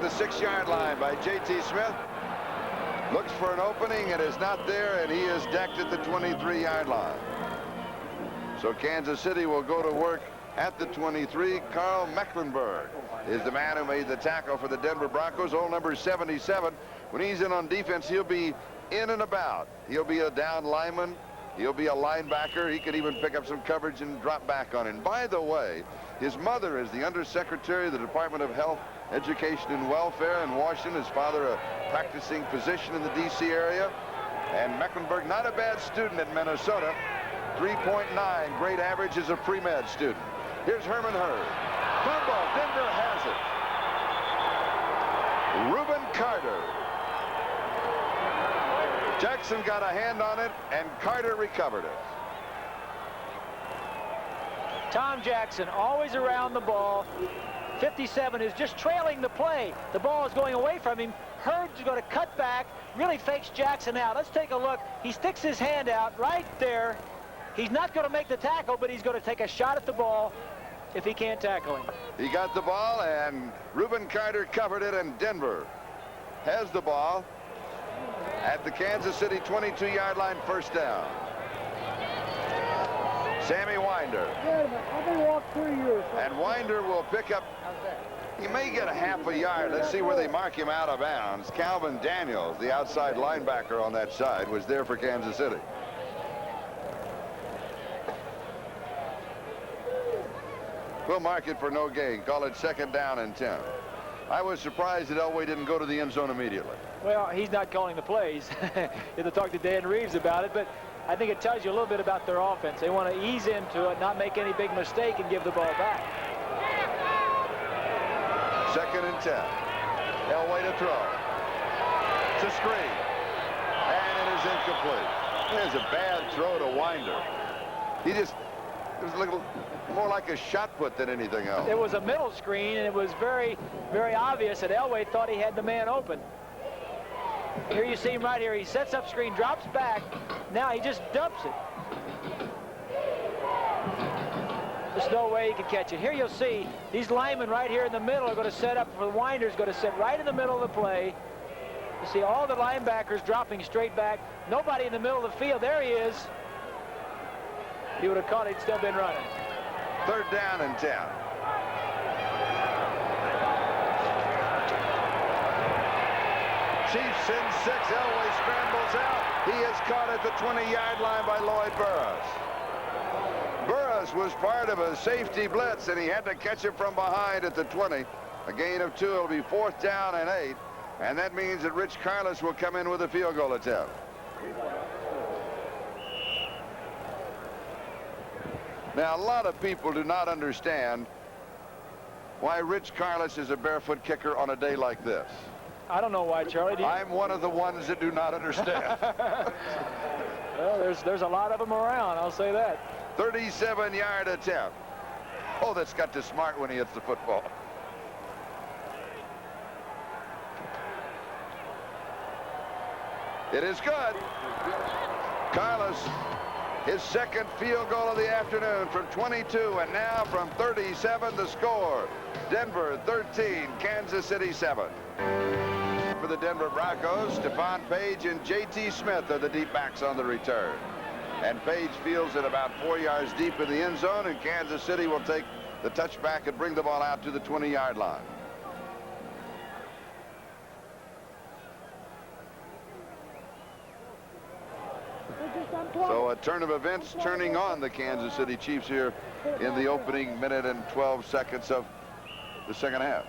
the 6-yard line by J.T. Smith. Looks for an opening. It is not there, and he is decked at the 23-yard line. So Kansas City will go to work at the 23. Carl Mecklenburg is the man who made the tackle for the Denver Broncos. Old number 77. When he's in on defense, he'll be in and about. He'll be a down lineman. He'll be a linebacker. He could even pick up some coverage and drop back on it. And by the way, his mother is the Undersecretary of the Department of Health, Education, and Welfare in Washington. His father, a practicing physician in the D.C. area. And Mecklenburg, not a bad student at Minnesota. 3.9, great average as a pre-med student. Here's Herman Hurd. Fumble, Denver has it. Reuben Carter. Jackson got a hand on it, and Carter recovered it. Tom Jackson always around the ball. 57 is just trailing the play. The ball is going away from him. Hurd's going to cut back, really fakes Jackson out. Let's take a look. He sticks his hand out right there. He's not going to make the tackle, but he's going to take a shot at the ball if he can't tackle him. He got the ball, and Reuben Carter covered it, and Denver has the ball at the Kansas City 22-yard line, first down. Sammy Winder. And Winder will pick up. He may get a half a yard. Let's see where they mark him out of bounds. Calvin Daniels, the outside linebacker on that side, was there for Kansas City. We'll mark it for no gain. Call it second down and 10. I was surprised that Elway didn't go to the end zone immediately. Well, he's not calling the plays. You have to talk to Dan Reeves about it, but I think it tells you a little bit about their offense. They want to ease into it, not make any big mistake, and give the ball back. Second and 10. Elway to throw. It's a screen. And it is incomplete. There's a bad throw to Winder. It was a little more like a shot put than anything else. It was a middle screen, and it was very, very obvious that Elway thought he had the man open. Here you see him right here. He sets up screen, drops back. Now he just dumps it. There's no way he can catch it. Here you'll see these linemen right here in the middle are going to set up for the Winder's going to sit right in the middle of the play. You see all the linebackers dropping straight back. Nobody in the middle of the field. There he is. If he would have caught it, he'd still been running. Third down and 10. Chiefs in 6. Elway scrambles out. He is caught at the 20-yard line by Lloyd Burris. Burris was part of a safety blitz, and he had to catch it from behind at the 20. A gain of 2. It'll be fourth down and 8. And that means that Rich Carlos will come in with a field goal attempt. Now, a lot of people do not understand why Rich Carlos is a barefoot kicker on a day like this. I don't know why, Charlie. I'm one of the ones that do not understand. Well, there's a lot of them around, I'll say that. 37-yard attempt. Oh, that's got to smart when he hits the football. It is good. Carlos, his second field goal of the afternoon from 22, and now from 37, the score. Denver 13, Kansas City 7. For the Denver Broncos, Stephon Page and J.T. Smith are the deep backs on the return. And Page fields it about 4 yards deep in the end zone, and Kansas City will take the touchback and bring the ball out to the 20-yard line. So a turn of events turning on the Kansas City Chiefs here in the opening minute and 12 seconds of the second half.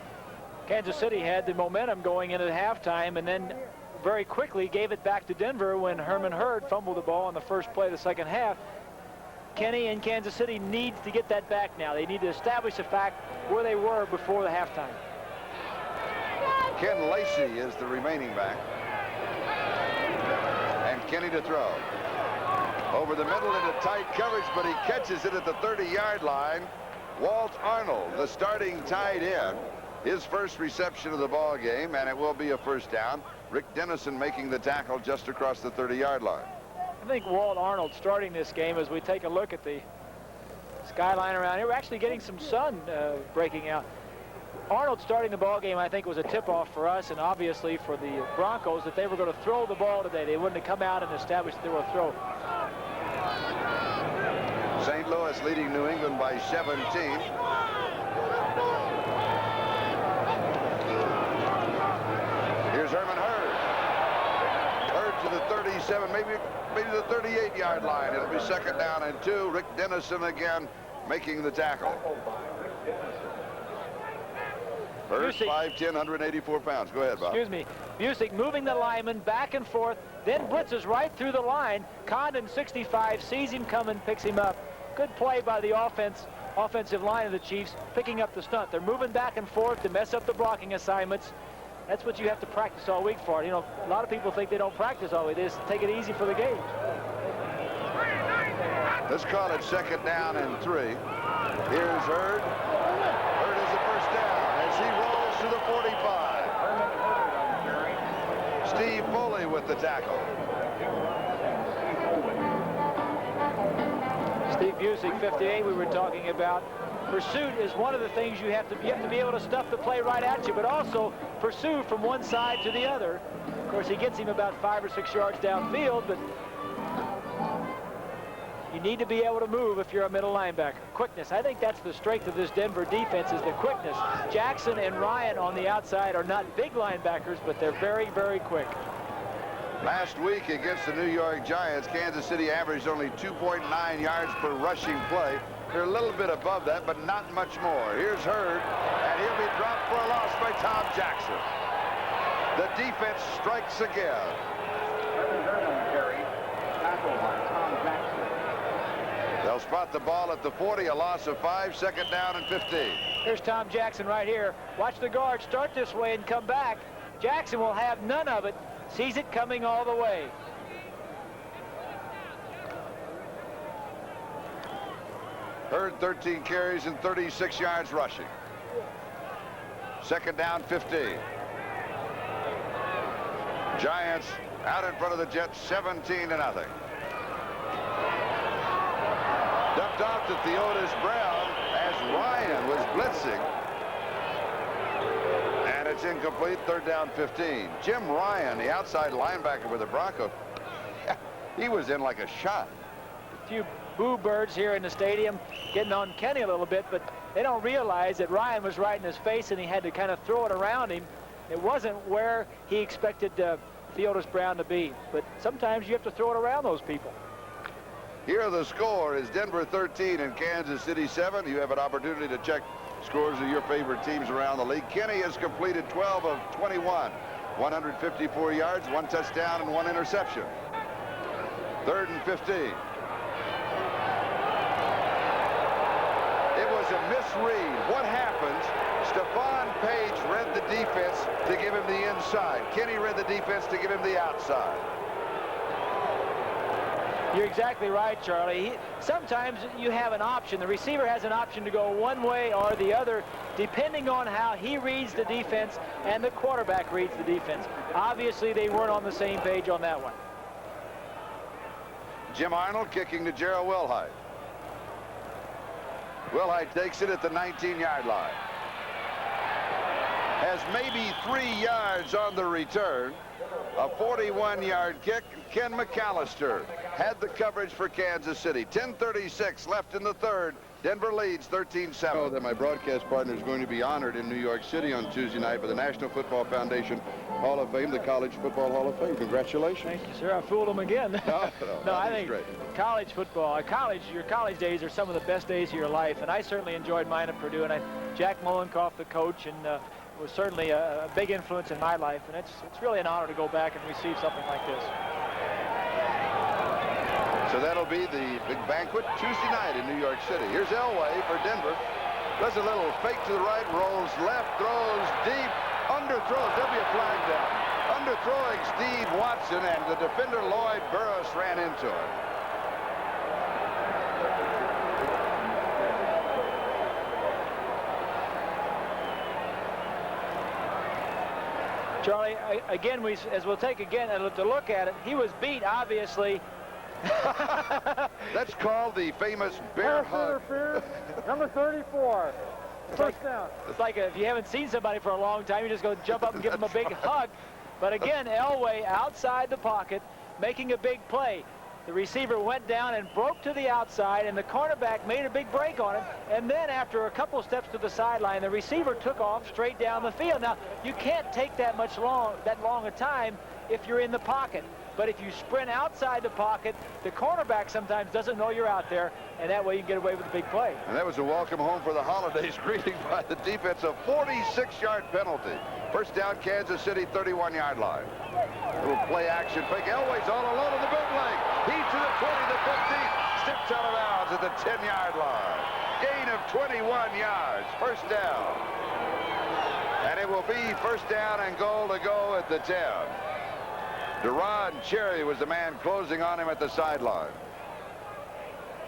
Kansas City had the momentum going in at halftime, and then very quickly gave it back to Denver when Herman Hurd fumbled the ball on the first play of the second half. Kenny and Kansas City needs to get that back now. They need to establish the fact where they were before the halftime. Ken Lacey is the remaining back. And Kenny to throw. Over the middle into tight coverage, but he catches it at the 30-yard line. Walt Arnold, the starting tight end, his first reception of the ball game, and it will be a first down. Rick Dennison making the tackle just across the 30-yard line. I think Walt Arnold starting this game as we take a look at the skyline around here. We're actually getting some sun breaking out. Arnold starting the ball game, I think, was a tip-off for us and obviously for the Broncos that they were going to throw the ball today. They wouldn't have come out and established that they were a throw. St. Louis leading New England by 17. Here's Herman Hurd. Hurd to the 37, maybe the 38-yard line. It'll be 2nd down and 2. Rick Dennison again making the tackle. Hurd, 5'10", 184 pounds. Go ahead, Bob. Excuse me. Busick moving the lineman back and forth, then blitzes right through the line. Condon, 65, sees him coming, picks him up. Good play by the offensive line of the Chiefs, picking up the stunt. They're moving back and forth to mess up the blocking assignments. That's what you have to practice all week for. You know, a lot of people think they don't practice all week. They just take it easy for the game. Let's call it 2nd down and 3. Here's Hurd. Hurd is the first down as he rolls to the 45. Steve Foley with the tackle. Steve Busick, 58, we were talking about. Pursuit is one of the things you have to be able to stuff the play right at you, but also pursue from one side to the other. Of course, he gets him about 5 or 6 yards downfield, but you need to be able to move if you're a middle linebacker. Quickness, I think that's the strength of this Denver defense, is the quickness. Jackson and Ryan on the outside are not big linebackers, but they're very, very quick. Last week against the New York Giants, Kansas City averaged only 2.9 yards per rushing play. They're a little bit above that, but not much more. Here's Hurd, and he'll be dropped for a loss by Tom Jackson. The defense strikes again. They'll spot the ball at the 40, a loss of 5, 2nd down and 15. Here's Tom Jackson right here. Watch the guard start this way and come back. Jackson will have none of it. Sees it coming all the way. Hurd, 13 carries and 36 yards rushing. 2nd down, 15. Giants out in front of the Jets, 17-0. Dumped off to Theodis Brown as Ryan was blitzing. And it's incomplete, 3rd down, 15. Jim Ryan, the outside linebacker for the Broncos, he was in like a shot. A few boo birds here in the stadium getting on Kenny a little bit, but they don't realize that Ryan was right in his face and he had to kind of throw it around him. It wasn't where he expected Theodis Brown to be, but sometimes you have to throw it around those people. Here the score is Denver 13 and Kansas City 7. You have an opportunity to check scores of your favorite teams around the league. Kenny has completed 12 of 21, 154 yards, 1 touchdown and 1 interception. 3rd and 15. It was a misread. What happens? Stephon Page read the defense to give him the inside. Kenny read the defense to give him the outside. You're exactly right, Charlie. Sometimes you have an option. The receiver has an option to go one way or the other, depending on how he reads the defense and the quarterback reads the defense. Obviously, they weren't on the same page on that one. Jim Arnold kicking to Gerald Wilhite. Wilhite takes it at the 19-yard line. Has maybe 3 yards on the return. A 41-yard kick. Ken McAllister had the coverage for Kansas City. 10:36 left in the 3rd. Denver leads 13-7. I know that my broadcast partner is going to be honored in New York City on Tuesday night by the National Football Foundation Hall of Fame, the College Football Hall of Fame. Congratulations. Thank you, sir. I fooled him again. No, I think great. College football, your college days are some of the best days of your life, and I certainly enjoyed mine at Purdue. And Jack Molenkoff, the coach, and was certainly a big influence in my life, and it's really an honor to go back and receive something like this. So that'll be the big banquet Tuesday night in New York City. Here's Elway for Denver. Does a little fake to the right, rolls left, throws deep, underthrows. There'll be a flag down. Underthrowing Steve Watson, and the defender Lloyd Burris ran into it. Charlie, again, as we'll take again to look at it, he was beat, obviously. That's called the famous bear hug. Number 34. First down. It's like if you haven't seen somebody for a long time, you just go jump up and give them a big hug. But again, Elway outside the pocket, making a big play. The receiver went down and broke to the outside, and the cornerback made a big break on him. And then after a couple steps to the sideline, the receiver took off straight down the field. Now, you can't take that long a time if you're in the pocket. But if you sprint outside the pocket, the cornerback sometimes doesn't know you're out there, and that way you can get away with a big play. And that was a welcome home for the holidays greeting by the defense. A 46-yard penalty. First down, Kansas City, 31-yard line. Little play action fake. Elway's all alone on the bootleg. He's to the 20, the 15. Steps out of bounds at the 10-yard line. Gain of 21 yards. First down. And it will be first down and goal to go at the 10. Deron Cherry was the man closing on him at the sideline.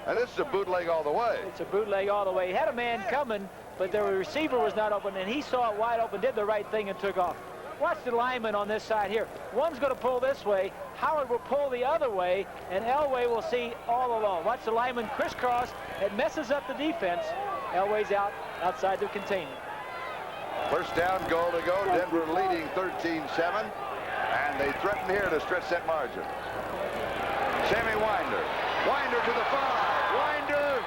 And this is a bootleg all the way. It's a bootleg all the way. He had a man coming, but the receiver was not open, and he saw it wide open, did the right thing, and took off. Watch the linemen on this side here. One's going to pull this way. Howard will pull the other way, and Elway will see all alone. Watch the linemen crisscross. It messes up the defense. Elway's outside the containment. First down, goal to go. Denver leading 13-7. And they threaten here to stretch that margin. Sammy Winder. Winder to the 5. Winder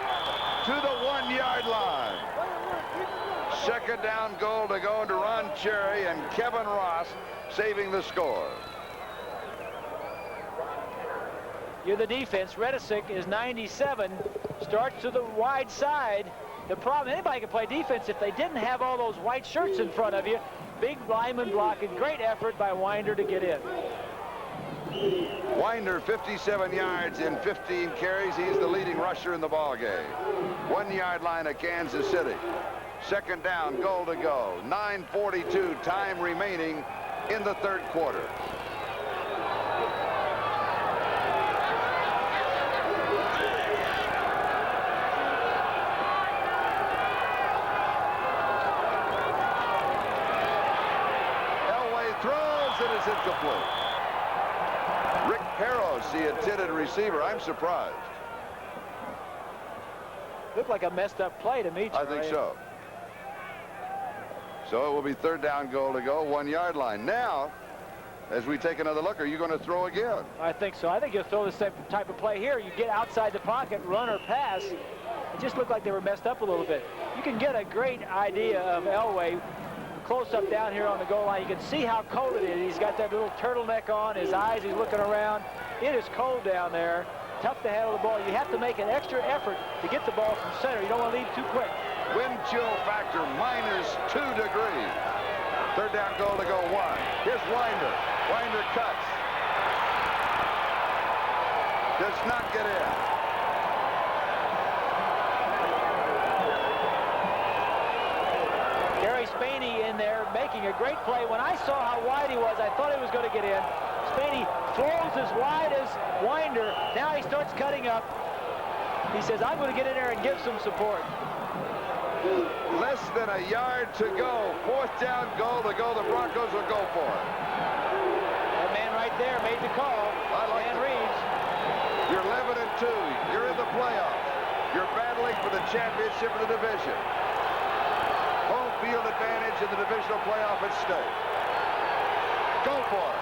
to the 1-yard line. Second down, goal to go. Deron Cherry and Kevin Ross saving the score. You're the defense. Redisick is 97. Starts to the wide side. The problem, anybody can play defense if they didn't have all those white shirts in front of you. Big lineman blocking. Great effort by Winder to get in. Winder, 57 yards in 15 carries. He's the leading rusher in the ball game. 1-yard line of Kansas City. Second down, goal to go. 9:42 time remaining in the third quarter. It is incomplete. Rick Peros, the intended receiver. I'm surprised. Looked like a messed up play to me, Charlie. I think so. So it will be third down, goal to go, 1-yard line. Now, as we take another look, are you going to throw again? I think so. I think you'll throw the same type of play here. You get outside the pocket, run or pass. It just looked like they were messed up a little bit. You can get a great idea of Elway close up down here on the goal line. You can see how cold it is. He's got that little turtleneck on, his eyes, he's looking around. It is cold down there. Tough to handle the ball. You have to make an extra effort to get the ball from center. You don't want to leave too quick. Wind chill factor -2 degrees. Third down, goal to go 1. Here's Winder. Winder cuts. Does not get in. Spaney in there making a great play. When I saw how wide he was, I thought he was going to get in. Spaney throws as wide as Winder. Now he starts cutting up. He says, I'm going to get in there and give some support. Less than a yard to go. Fourth down, goal to go. The Broncos will go for it. That man right there made the call. I like Dan Reeves. You're 11-2. You're in the playoffs. You're battling for the championship of the division. Home field advantage in the divisional playoff at stake. Go for it.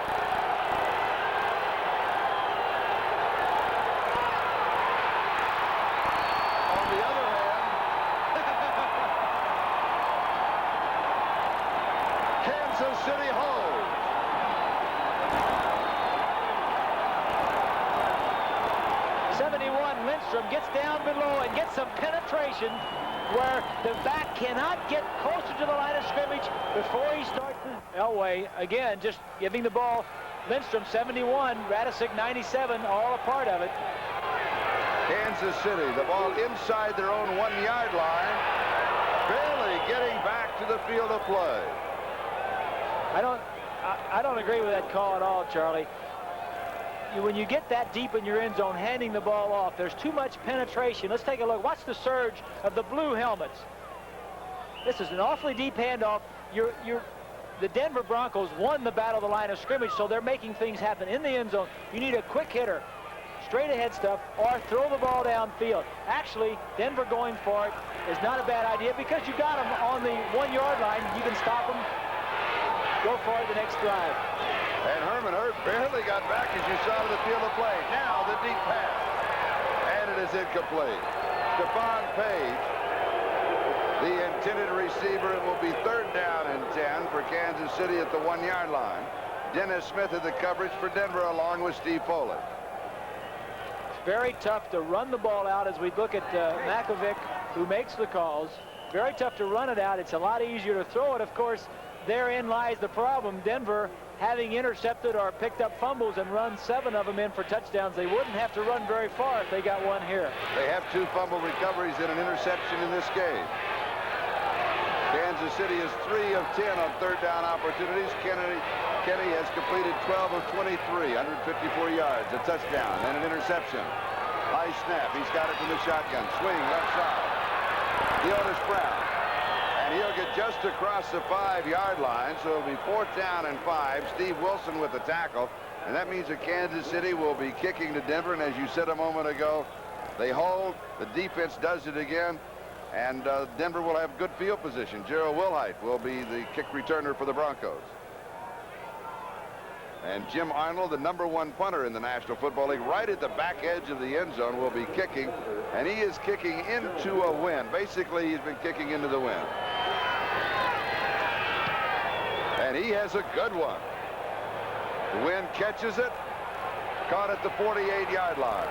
On the other hand, Kansas City holds. Lindstrom gets down below and gets some penetration where the back cannot get closer to the line of scrimmage before he starts. Elway, again, just giving the ball. Lindstrom, 71, Radisick, 97, all a part of it. Kansas City, the ball inside their own 1-yard line, barely getting back to the field of play. I don't agree with that call at all, Charlie. When you get that deep in your end zone, handing the ball off, there's too much penetration. Let's take a look. Watch the surge of the blue helmets. This is an awfully deep handoff. The Denver Broncos won the battle of the line of scrimmage, so they're making things happen in the end zone. You need a quick hitter. straight ahead stuff or throw the ball downfield. Actually, Denver going for it is not a bad idea because you got them on the 1-yard line. You can stop them, go for it the next drive. And Herman Hurt barely got back as you saw to the field of play. Now the deep pass. And it is incomplete. Stephon Page, the intended receiver. It will be 3rd down and 10 for Kansas City at the 1-yard line. Dennis Smith at the coverage for Denver along with Steve Foley. It's very tough to run the ball out as we look at Makovic, who makes the calls. Very tough to run it out. It's a lot easier to throw it. Of course, therein lies the problem. Denver, having intercepted or picked up fumbles and run 7 of them in for touchdowns, they wouldn't have to run very far if they got one here. They have 2 fumble recoveries and an interception in this game. Kansas City is 3 of 10 on 3rd down opportunities. Kenny has completed 12 of 23, 154 yards, a touchdown, and an interception. High snap. He's got it from the shotgun. Swing left side. Deotis Brown. And he'll get just across the 5-yard line, so it'll be 4th down and 5. Steve Wilson with the tackle. And that means that Kansas City will be kicking to Denver. And as you said a moment ago, they hold. The defense does it again. And Denver will have good field position. Gerald Wilhite will be the kick returner for the Broncos. And Jim Arnold, the #1 punter in the National Football League, right at the back edge of the end zone, will be kicking. And he is kicking into a win. Basically, he's been kicking into the wind. And he has a good one. The wind catches it. Caught at the 48-yard line.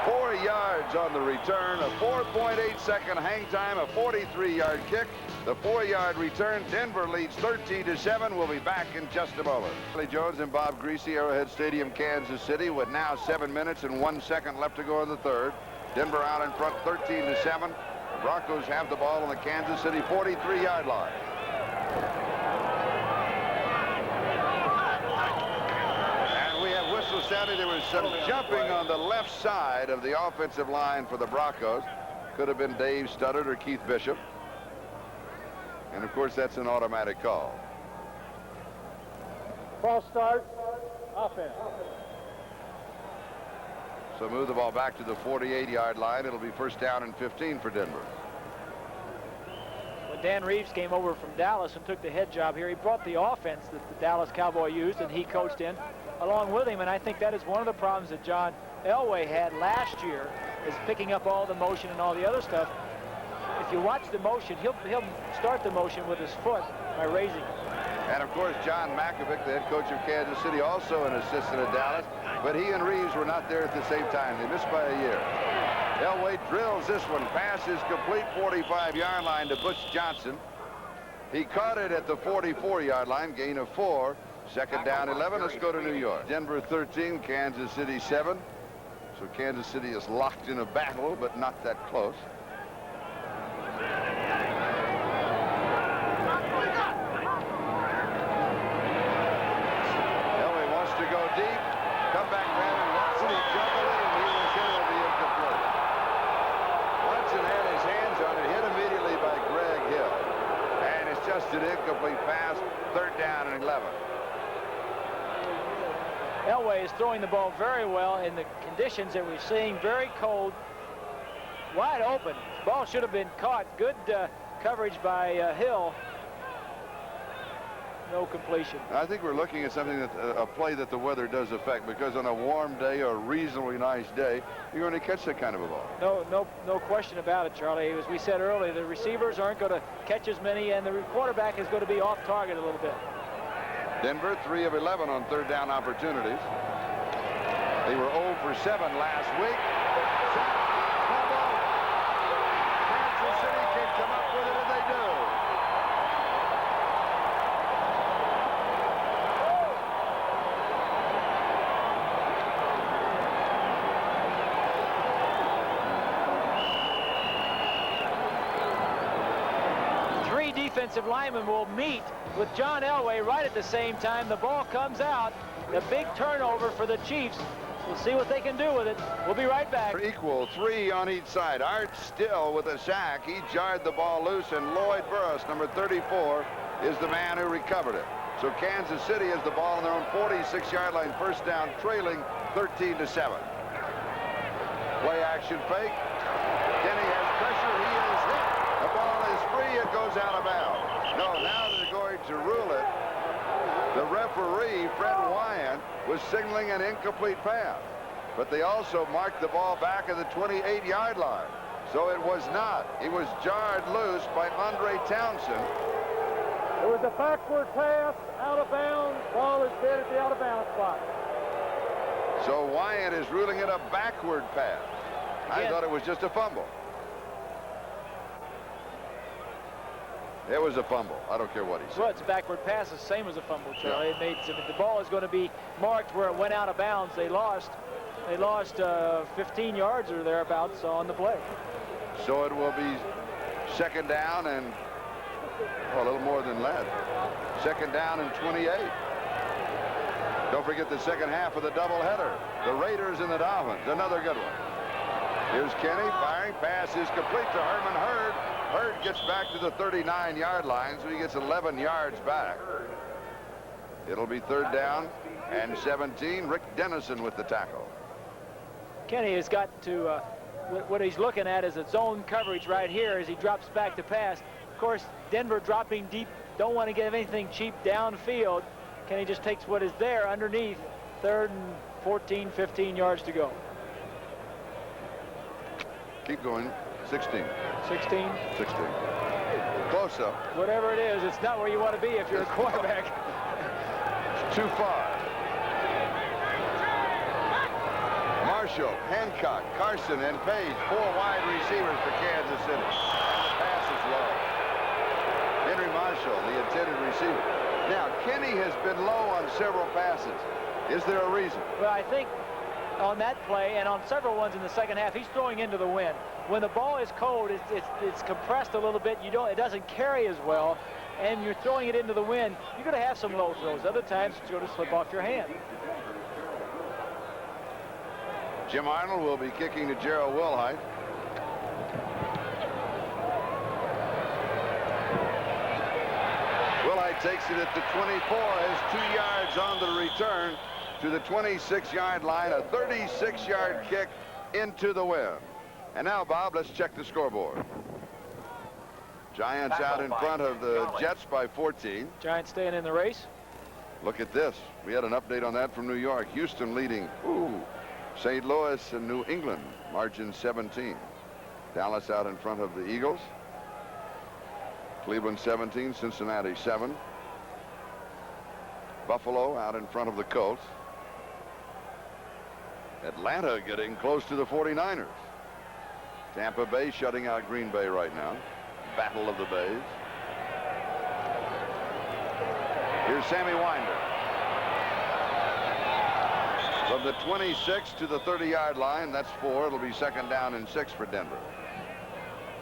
4 yards on the return, a 4.8-second hang time, a 43-yard kick. The 4-yard return. Denver leads 13-7. We'll be back in just a moment. Charlie Jones and Bob Greasy, Arrowhead Stadium, Kansas City, with now 7 minutes and 1 second left to go in the 3rd. Denver out in front 13-7. The Broncos have the ball on the Kansas City 43-yard line. Saturday, there was some jumping on the left side of the offensive line for the Broncos. Could have been Dave Studdard or Keith Bishop. And of course, that's an automatic call. False start, offense. So move the ball back to the 48-yard line. It'll be 1st down and 15 for Denver. When Dan Reeves came over from Dallas and took the head job here, he brought the offense that the Dallas Cowboy used and he coached in along with him, and I think that is one of the problems that John Elway had last year, is picking up all the motion and all the other stuff. If you watch the motion, he'll start the motion with his foot by raising it. And of course, John Makovic, the head coach of Kansas City, also an assistant at Dallas, but he and Reeves were not there at the same time. They missed by a year. Elway drills this one. Pass is complete, 45-yard line to Butch Johnson. He caught it at the 44-yard line, gain of 4. 2nd down, 11. Let's go to New York. Denver 13, Kansas City 7. So Kansas City is locked in a battle, but not that close. Elway wants to go deep. Come back, Brandon Watson. He juggled it, and he was hit. It'll be incomplete. Watson had his hands on it, hit immediately by Greg Hill. And it's just an incomplete pass. 3rd down and 11. Elway is throwing the ball very well in the conditions that we're seeing. Very cold, wide open. The ball should have been caught. Good coverage by Hill. No completion. I think we're looking at something that a play that the weather does affect, because on a warm day or a reasonably nice day, you're going to catch that kind of a ball. No question about it, Charlie. As we said earlier, the receivers aren't going to catch as many, and the quarterback is going to be off target a little bit. Denver 3 of 11 on 3rd down opportunities. They were 0 for 7 last week. Kansas City can come up with it, and they do. Three defensive linemen will meet with John Elway right at the same time. The ball comes out. The big turnover for the Chiefs. We'll see what they can do with it. We'll be right back. Equal, 3 on each side. Art Still with a sack. He jarred the ball loose, and Lloyd Burris, number 34, is the man who recovered it. So Kansas City has the ball on their own 46-yard line, 1st down, trailing 13-7. Play action fake. Kenny has pressure. He is hit. The ball is free. It goes out of bounds. No, now they're going to rule it. The referee, Fred Wyant, was signaling an incomplete pass. But they also marked the ball back at the 28-yard line. So it was not. He was jarred loose by Andre Townsend. It was a backward pass, out of bounds. Ball is dead at the out of bounds spot. So Wyant is ruling it a backward pass. I thought it was just a fumble. It was a fumble. I don't care what he said. Well, it's a backward pass, the same as a fumble, Charlie. Yeah. The ball is going to be marked where it went out of bounds. They lost 15 yards or thereabouts on the play. So it will be second down and a little more than that. Second down and 28. Don't forget the second half of the doubleheader. The Raiders and the Dolphins. Another good one. Here's Kenny firing. Pass is complete to Herman Hurd. Hurd gets back to the 39-yard line, so he gets 11 yards back. It'll be third down and 17. Rick Dennison with the tackle. Kenny has got to, what he's looking at is a zone coverage right here as he drops back to pass. Of course, Denver dropping deep, don't want to give anything cheap downfield. Kenny just takes what is there underneath, third and 14, 15 yards to go. Keep going. 16. 16. 16. Close up. Whatever it is, it's not where you want to be if you're a quarterback. It's too far. Marshall, Hancock, Carson, and Page, 4 wide receivers for Kansas City. The pass is low. Henry Marshall, the intended receiver. Now, Kenny has been low on several passes. Is there a reason? Well, I think on that play and on several ones in the second half, he's throwing into the wind. When the ball is cold, it's compressed a little bit. It doesn't carry as well, and you're throwing it into the wind. You're going to have some low throws. Other times, it's going to slip off your hand. Jim Arnold will be kicking to Gerald Wilhite. Wilhite takes it at the 24, has 2 yards on the return to the 26-yard line, a 36-yard kick into the wind. And now, Bob, let's check the scoreboard. Giants out in front of the Jets by 14. Giants staying in the race. Look at this. We had an update on that from New York. Houston leading St. Louis and New England, margin 17. Dallas out in front of the Eagles. Cleveland 17, Cincinnati 7. Buffalo out in front of the Colts. Atlanta getting close to the 49ers. Tampa Bay shutting out Green Bay right now. Battle of the Bays. Here's Sammy Winder. From the 26 to the 30-yard line, that's 4. It'll be second down and 6 for Denver.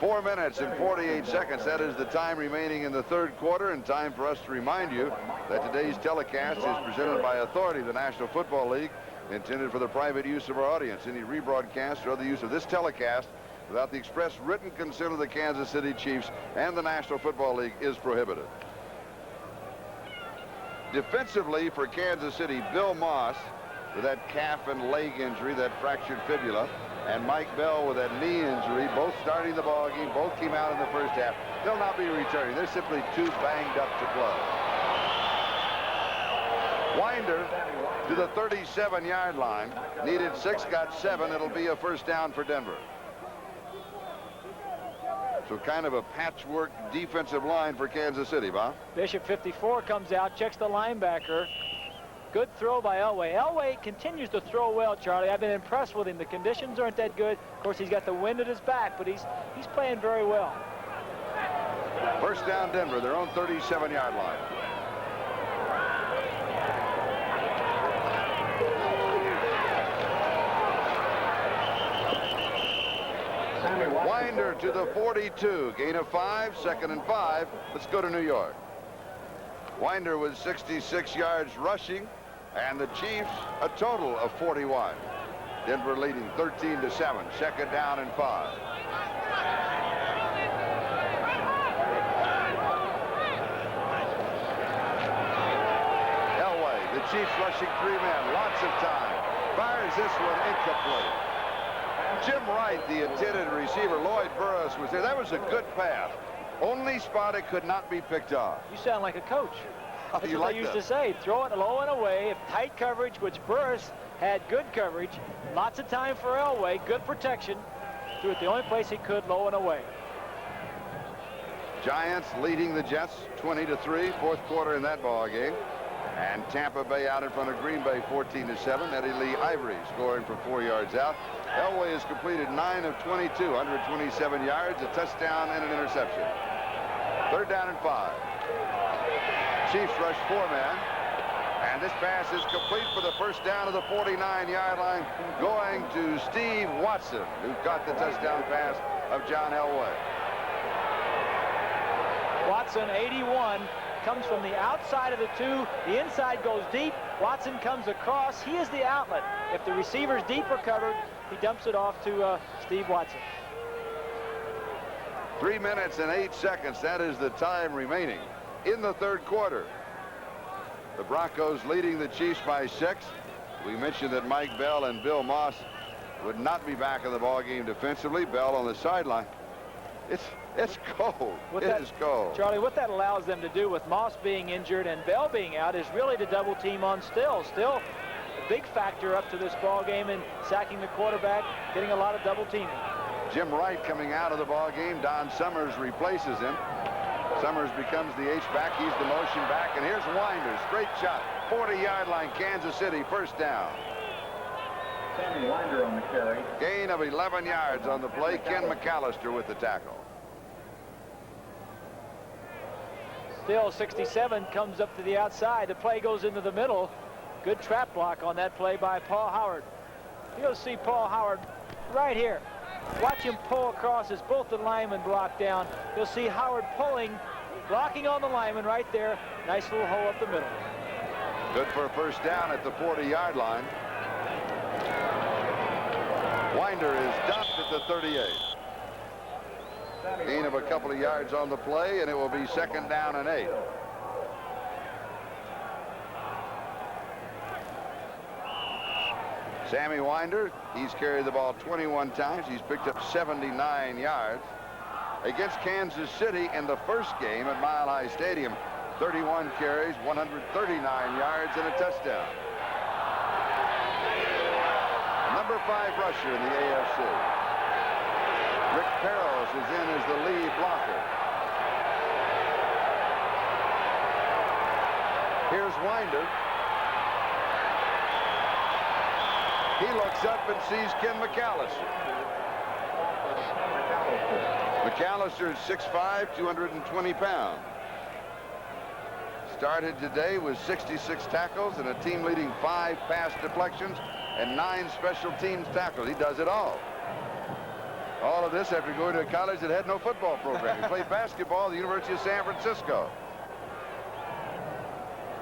4 minutes and 48 seconds. That is the time remaining in the third quarter, and time for us to remind you that today's telecast is presented by authority of the National Football League, intended for the private use of our audience. Any rebroadcast or other use of this telecast without the express written consent of the Kansas City Chiefs and the National Football League is prohibited. Defensively for Kansas City, Bill Moss with that calf and leg injury, that fractured fibula, and Mike Bell with that knee injury, both starting the ball game, both came out in the first half. They'll not be returning. They're simply too banged up to play. Winder to the 37-yard line, needed 6, got 7. It'll be a first down for Denver. So kind of a patchwork defensive line for Kansas City, Bob. Bishop 54 comes out, checks the linebacker. Good throw by Elway. Elway continues to throw well, Charlie. I've been impressed with him. The conditions aren't that good. Of course, he's got the wind at his back, but he's playing very well. First down, Denver, their own 37-yard line. Winder to the 42, gain of 5, second and 5. Let's go to New York. Winder with 66 yards rushing, and the Chiefs a total of 41. Denver leading 13-7, second down and 5. Elway, the Chiefs rushing 3 men, lots of time. Fires this one incomplete. Jim Wright, the intended receiver. Lloyd Burris was there. That was a good pass. Only spot it could not be picked off. You sound like a coach. That's You what like they used that? to say. Throw it low and away. If tight coverage, which Burris had good coverage, lots of time for Elway, good protection. Threw it the only place he could, low and away. Giants leading the Jets 20-3, fourth quarter in that ball game. And Tampa Bay out in front of Green Bay 14-7. Eddie Lee Ivory scoring from 4 yards out. Elway has completed 9 of 22, 127 yards, a touchdown and an interception. Third down and 5. Chiefs rush 4-man. And this pass is complete for the first down of the 49-yard line, going to Steve Watson, who caught the touchdown pass of John Elway. Watson, 81, comes from the outside of the 2. The inside goes deep. Watson comes across. He is the outlet. If the receiver's deep or covered, he dumps it off to Steve Watson. 3 minutes and 8 seconds. That is the time remaining in the third quarter. The Broncos leading the Chiefs by 6. We mentioned that Mike Bell and Bill Moss would not be back in the ballgame defensively. Bell on the sideline. It's cold. It is cold. Charlie, what that allows them to do with Moss being injured and Bell being out is really to double team on Still. Still a big factor up to this ball game in sacking the quarterback, getting a lot of double teaming. Jim Wright coming out of the ball game. Don Summers replaces him. Summers becomes the H-back. He's the motion back. And here's Winder. Straight shot. 40-yard line, Kansas City. First down. Sammy Winder on the carry. Gain of 11 yards on the play. Ken McAllister with the tackle. Still 67 comes up to the outside. The play goes into the middle. Good trap block on that play by Paul Howard. You'll see Paul Howard right here. Watch him pull across as both the linemen block down. You'll see Howard pulling, blocking on the lineman right there. Nice little hole up the middle. Good for a first down at the 40-yard line. Winder is dumped at the 38. Gain of a couple of yards on the play, and it will be second down and 8. Sammy Winder, he's carried the ball 21 times. He's picked up 79 yards. Against Kansas City in the first game at Mile High Stadium, 31 carries, 139 yards, and a touchdown. Number 5 rusher in the AFC. Rick Parros is in as the lead blocker. Here's Winder. He looks up and sees Ken McAllister. McAllister is 6'5", 220 pounds. Started today with 66 tackles and a team-leading 5 pass deflections and 9 special teams tackles. He does it all. All of this after going to a college that had no football program. He played basketball at the University of San Francisco.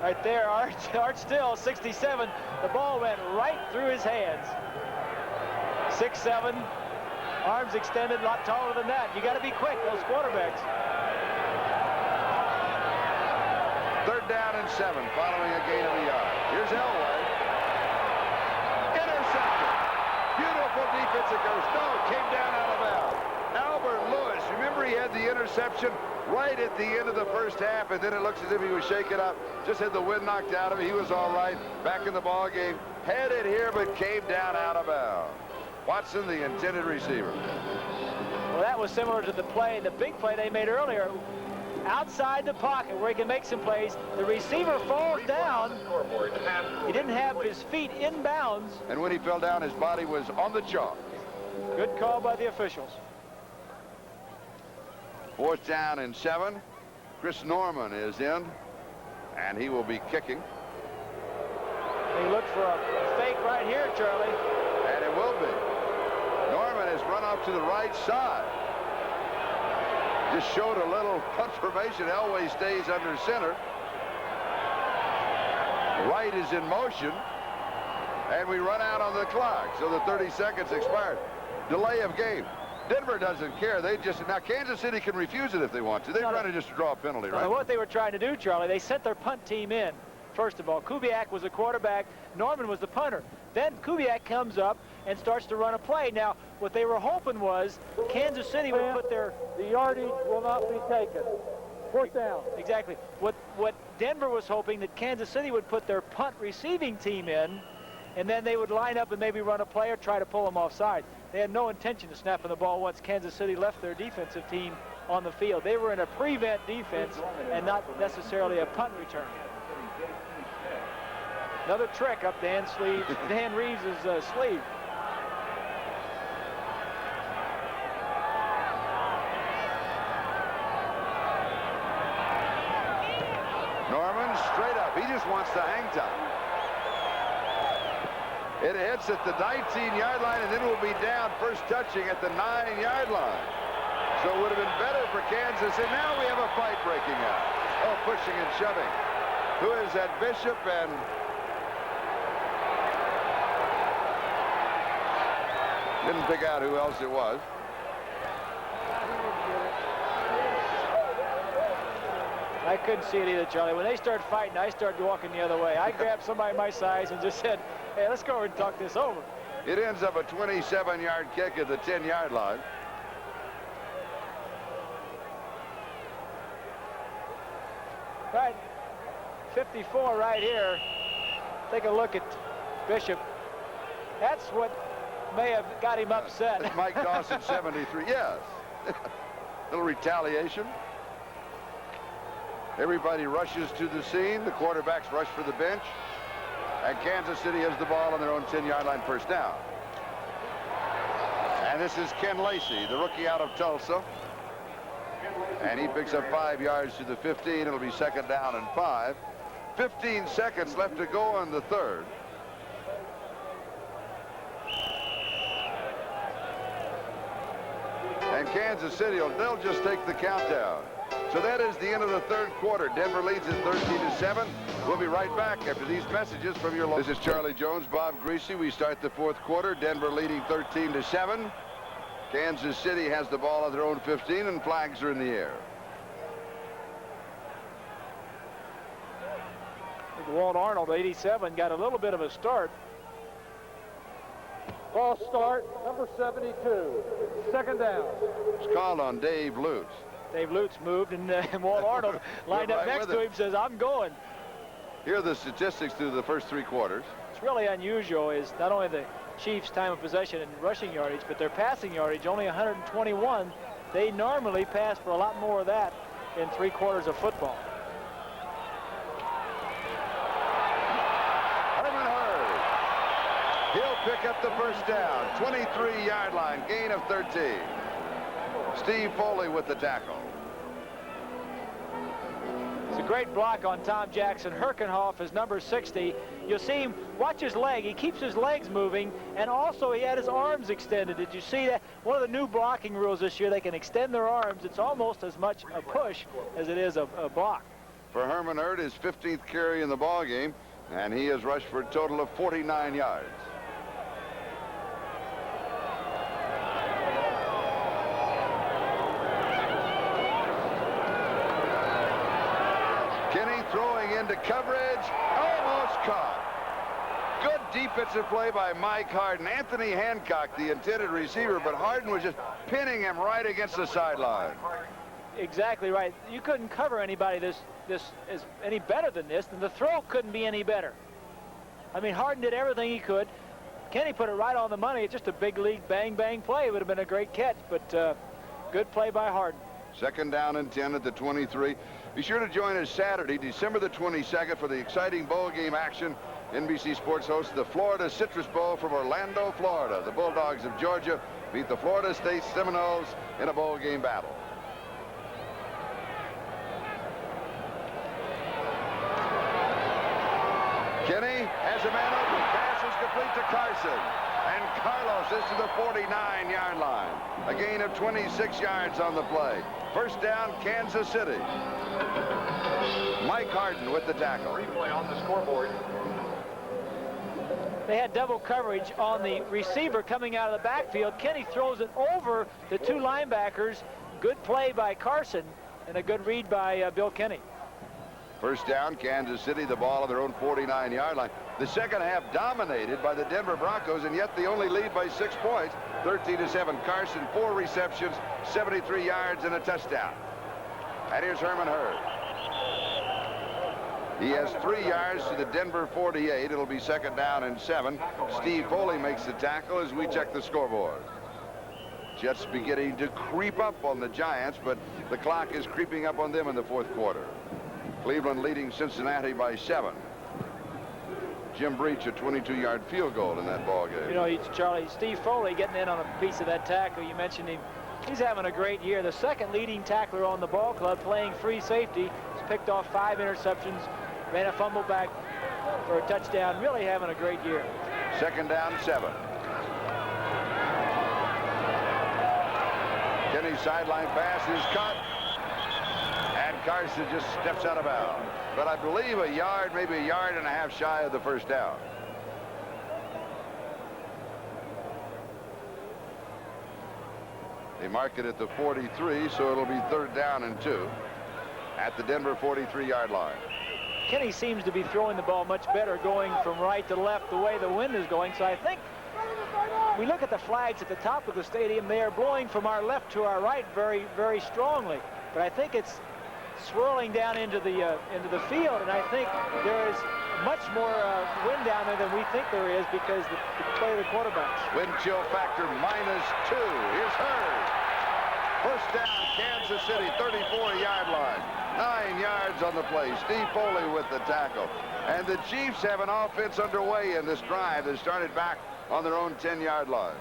Right there, Art Still, 67. The ball went right through his hands. 6'7", arms extended, a lot taller than that. You got to be quick, those quarterbacks. Third down and 7, following a gain of a yard. Here's Elway. Intercepted. Beautiful defensive coverage. No, came down out of bounds. Albert Lewis, remember he had the interception right at the end of the first half, and then it looks as if he was shaken up. Just had the wind knocked out of him. He was all right. Back in the ball game. Had it here, but came down out of bounds. Watson, the intended receiver. Well, that was similar to the play, the big play they made earlier. Outside the pocket where he can make some plays. The receiver falls down. He didn't have his feet in bounds. And when he fell down, his body was on the chalk. Good call by the officials. Fourth down and 7. Chris Norman is in, and he will be kicking. He looked for a fake right here, Charlie. And it will be. Norman has run off to the right side. Just showed a little confirmation. Elway stays under center. Right is in motion. And we run out on the clock. So the 30 seconds expired. Delay of game. Denver doesn't care. They just, now Kansas City can refuse it if they want to. They're trying to just draw a penalty, right? What they were trying to do, Charlie, they sent their punt team in. first of all. Kubiak was the quarterback. Norman was the punter. Then Kubiak comes up and starts to run a play. Now, what they were hoping was Kansas City would put their... The yardage will not be taken. Fourth down. Exactly. What Denver was hoping that Kansas City would put their punt receiving team in, and then they would line up and maybe run a play or try to pull them offside. They had no intention of snapping the ball once Kansas City left their defensive team on the field. They were in a prevent defense and not necessarily a punt return. Another trick up Dan Reeves' sleeve. Norman straight up. He just wants the hang time. It hits at the 19-yard line and then will be down first touching at the 9-yard line. So it would have been better for Kansas. And now we have a fight breaking out. Oh, pushing and shoving. Who is that? Bishop and... Didn't pick out who else it was. I couldn't see it either, Charlie. When they started fighting, I started walking the other way. I grabbed somebody my size and just said, hey, let's go over and talk this over. It ends up a 27-yard kick at the 10-yard line. Right, 54 right here. Take a look at Bishop. That's what may have got him upset. That's Mike Dawson, 73. Yes. Little retaliation. Everybody rushes to the scene. The quarterbacks rush for the bench. And Kansas City has the ball on their own 10-yard line, first down. And this is Ken Lacey, the rookie out of Tulsa. And he picks up 5 yards to the 15. It'll be second down and 5. 15 seconds left to go in the third. And Kansas City, they'll just take the countdown. So that is the end of the third quarter. Denver leads at 13-7. We'll be right back after these messages from your... This is Charlie Jones, Bob Greasy. We start the fourth quarter. Denver leading 13-7. Kansas City has the ball at their own 15, and flags are in the air. Walt Arnold, 87, got a little bit of a start. False start, number 72. Second down. It's called on Dave Lutz. Dave Lutz moved, and Walt Arnold lined up next to him, says, I'm going. Here are the statistics through the first 3 quarters. It's really unusual is not only the Chiefs' time of possession and rushing yardage, but their passing yardage, only 121. They normally pass for a lot more of that in 3 quarters of football. He'll pick up the first down. 23-yard line, gain of 13. Steve Foley with the tackle. It's a great block on Tom Jackson. Herkenhoff is number 60. You'll see him, watch his leg. He keeps his legs moving, and also he had his arms extended. Did you see that? One of the new blocking rules this year, they can extend their arms. It's almost as much a push as it is a block. For Herman Hurd, his 15th carry in the ball game, and he has rushed for a total of 49 yards. Throwing into coverage, almost caught. Good defensive play by Mike Harden. Anthony Hancock, the intended receiver, but Harden was just pinning him right against the sideline. Exactly right. You couldn't cover anybody this is any better than this, and the throw couldn't be any better. I mean, Harden did everything he could. Kenny put it right on the money. It's just a big league bang-bang play. It would have been a great catch, but good play by Harden. Second down and 10 at the 23. Be sure to join us Saturday, December the 22nd, for the exciting bowl game action. NBC Sports hosts the Florida Citrus Bowl from Orlando, Florida. The Bulldogs of Georgia beat the Florida State Seminoles in a bowl game battle. Kenny has a man open. Pass is complete to Carson. And Carlos is to the 49-yard line. A gain of 26 yards on the play. First down, Kansas City. Mike Harden with the tackle. Replay on the scoreboard. They had double coverage on the receiver coming out of the backfield. Kenny throws it over the 2 linebackers. Good play by Carson and a good read by Bill Kenny. First down, Kansas City, the ball on their own 49-yard line. The second half dominated by the Denver Broncos, and yet they only lead by 6 points. 13-7. Carson, 4 receptions, 73 yards, and a touchdown. And here's Herman Hurd. He has 3 yards to the Denver 48. It'll be second down and 7. Steve Foley makes the tackle as we check the scoreboard. Jets beginning to creep up on the Giants, but the clock is creeping up on them in the fourth quarter. Cleveland leading Cincinnati by 7. Jim Breach, a 22-yard field goal in that ball game. You know, Charlie, Steve Foley getting in on a piece of that tackle. You mentioned him. He's having a great year. The second leading tackler on the ball club, playing free safety. He's picked off 5 interceptions, ran a fumble back for a touchdown. Really having a great year. Second down, 7. Kenny's sideline pass is caught. And Carson just steps out of bounds. But I believe a yard, maybe a yard and a half shy of the first down. They mark it at the 43, so it'll be third down and 2 at the Denver 43-yard line. Kenny seems to be throwing the ball much better, going from right to left the way the wind is going. So I think we look at the flags at the top of the stadium. They are blowing from our left to our right very, very strongly. But I think it's swirling down into the field, and I think there is much more wind down there than we think there is because the play of the quarterbacks. Wind chill factor -2. Here's Hurd. First down, Kansas City, 34-yard line. 9 yards on the play. Steve Foley with the tackle. And the Chiefs have an offense underway in this drive that started back on their own 10-yard line.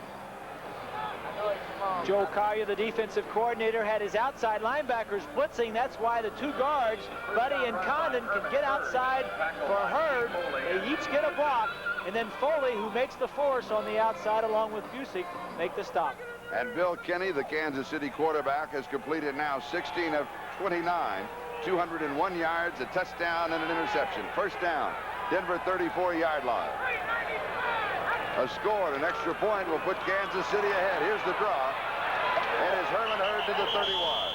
Joe Collier, the defensive coordinator, had his outside linebackers blitzing. That's why the 2 guards, Buddy and Condon, can get outside for Hurd. They each get a block, and then Foley, who makes the force on the outside along with Busick, make the stop. And Bill Kenny, the Kansas City quarterback, has completed now 16 of 29, 201 yards, a touchdown, and an interception. First down, Denver 34-yard line. A score and an extra point will put Kansas City ahead. Here's the draw. And it's Herman Hurd to the 31.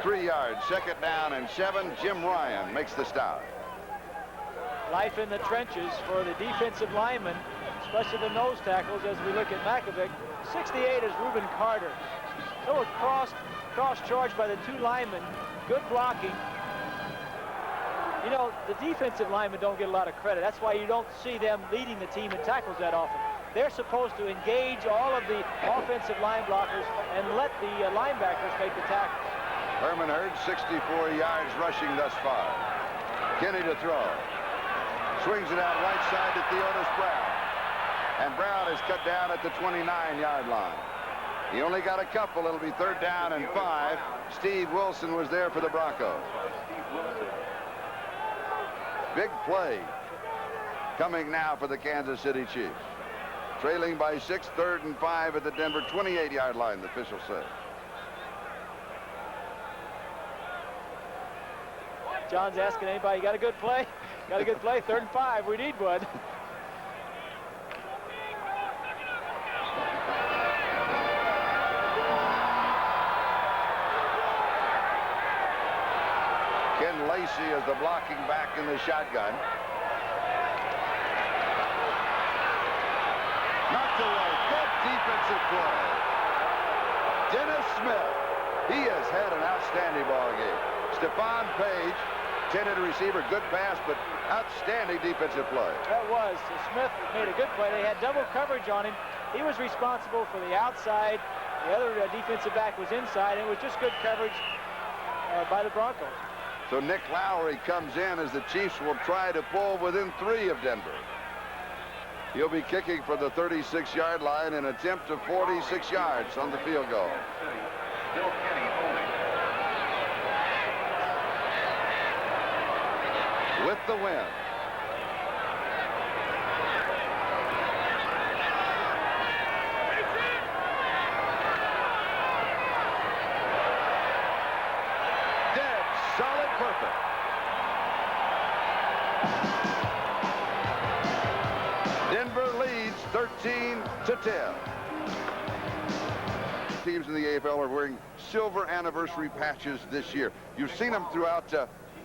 3 yards, second down and 7. Jim Ryan makes the stop. Life in the trenches for the defensive linemen, especially the nose tackles as we look at Makovic. 68 is Reuben Carter. Little cross charge by the 2 linemen. Good blocking. You know, the defensive linemen don't get a lot of credit. That's why you don't see them leading the team in tackles that often. They're supposed to engage all of the offensive line blockers and let the linebackers make the tackles. Herman Hurd, 64 yards rushing thus far. Kenny to throw. Swings it out right side to Theodis Brown. And Brown is cut down at the 29-yard line. He only got a couple. It'll be third down and 5. Steve Wilson was there for the Broncos. Big play coming now for the Kansas City Chiefs. Trailing by 6, third and 5 at the Denver 28-yard line, the officials say. John's asking anybody, got a good play? Got a good play, third and 5, we need one. Ken Lacey is the blocking back in the shotgun. Knocked away, good defensive play. Dennis Smith, he has had an outstanding ball game. Stephon Page, intended receiver, good pass, but outstanding defensive play. That was. Smith made a good play. They had double coverage on him. He was responsible for the outside. The other defensive back was inside. It was just good coverage by the Broncos. So Nick Lowry comes in as the Chiefs will try to pull within 3 of Denver. He'll be kicking for the 36-yard line in an attempt of 46 yards on the field goal. Bill Kenny holding. With the win. Dead, solid, perfect. Denver leads 13-10. Teams in the AFL are wearing silver anniversary patches this year. You've seen them throughout,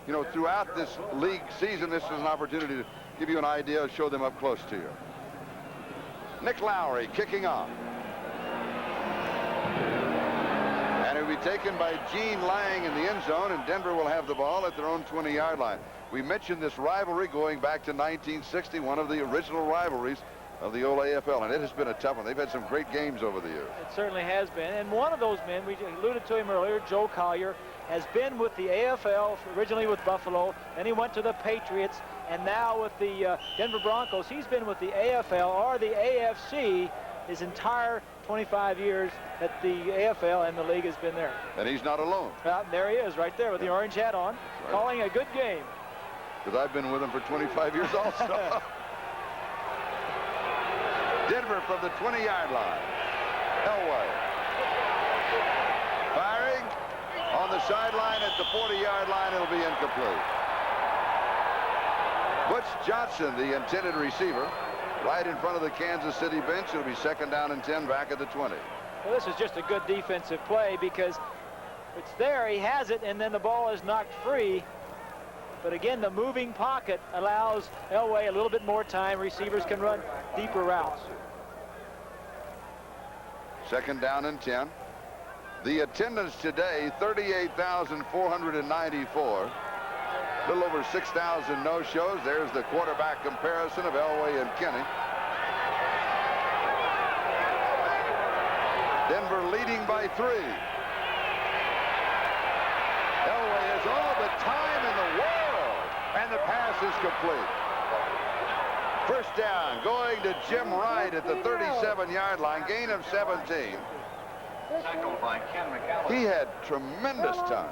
throughout this league season. This is an opportunity to give you an idea, show them up close to you. Nick Lowry kicking off. And it will be taken by Gene Lang in the end zone, and Denver will have the ball at their own 20-yard line. We mentioned this rivalry going back to 1960, one of the original rivalries of the old AFL, and it has been a tough one. They've had some great games over the years. It certainly has been, and one of those men, we alluded to him earlier, Joe Collier, has been with the AFL, originally with Buffalo, then he went to the Patriots, and now with the Denver Broncos. He's been with the AFL or the AFC his entire 25 years that the AFL and the league has been there. And he's not alone. Well, there he is right there with the orange hat on, right, calling a good game. Because I've been with him for 25 years also. Denver from the 20-yard line. Elway. Firing on the sideline at the 40-yard line. It'll be incomplete. Butch Johnson, the intended receiver, right in front of the Kansas City bench. It'll be second down and 10 back at the 20. Well, this is just a good defensive play because it's there, he has it, and then the ball is knocked free. But again, the moving pocket allows Elway a little bit more time. Receivers can run deeper routes. Second down and 10. The attendance today, 38,494. A little over 6,000 no-shows. There's the quarterback comparison of Elway and Kenny. Denver leading by 3. Elway has all the time in the world, and the pass is complete. First down, going to Jim Wright at the 37-yard line, gain of 17. Tackled by Ken McAllister. He had tremendous time.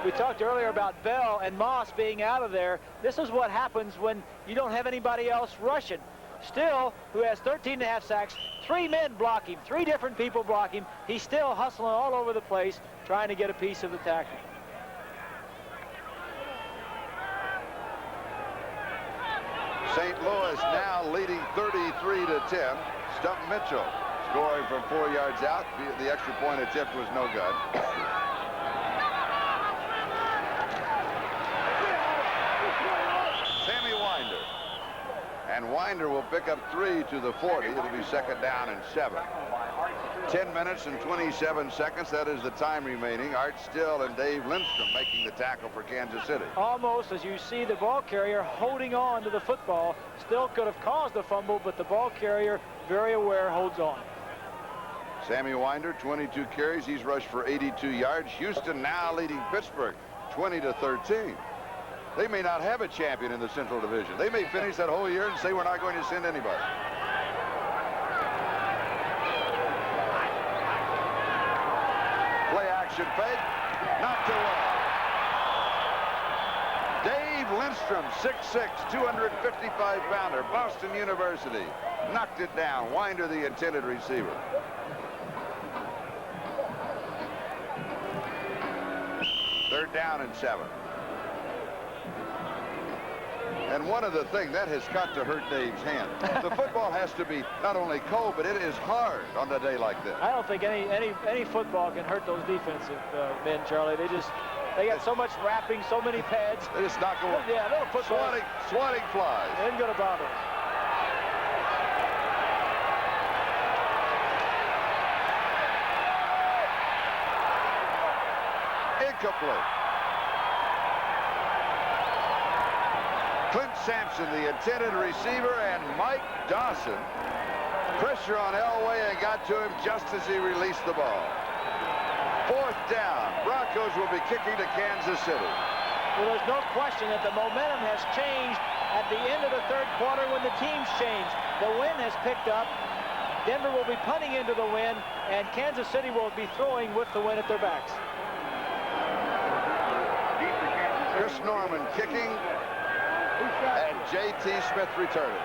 We talked earlier about Bell and Moss being out of there. This is what happens when you don't have anybody else rushing. Still, who has 13.5 sacks, 3 men block him, 3 different people block him. He's still hustling all over the place, trying to get a piece of the tackle. St. Louis now leading 33-10. Stump Mitchell scoring from 4 yards out. The extra point attempt was no good. Sammy Winder. And Winder will pick up 3 to the 40. It'll be second down and 7. 10 minutes and 27 seconds. That is the time remaining. Art Still and Dave Lindstrom making the tackle for Kansas City. Almost, as you see the ball carrier holding on to the football. Still could have caused the fumble, but the ball carrier, very aware, holds on. Sammy Winder, 22 carries. He's rushed for 82 yards. Houston now leading Pittsburgh 20-13. They may not have a champion in the Central Division. They may finish that whole year and say we're not going to send anybody. Play action fake. Knocked away. Dave Lindstrom, 6'6", 255-pounder, Boston University. Knocked it down. Winder, the intended receiver. Third down and 7. And one of the things that has got to hurt Dave's hand. The football has to be not only cold, but it is hard on a day like this. I don't think any football can hurt those defensive men, Charlie. They got so much wrapping, so many pads. They just knock away. Yeah, little football. Swatting flies. Isn't going to bother. Incomplete. Clint Sampson, the intended receiver, and Mike Dawson. Pressure on Elway and got to him just as he released the ball. Fourth down. Broncos will be kicking to Kansas City. Well, there's no question that the momentum has changed at the end of the third quarter when the teams change. The wind has picked up. Denver will be punting into the wind, and Kansas City will be throwing with the wind at their backs. Chris Norman kicking, and J.T. Smith returning.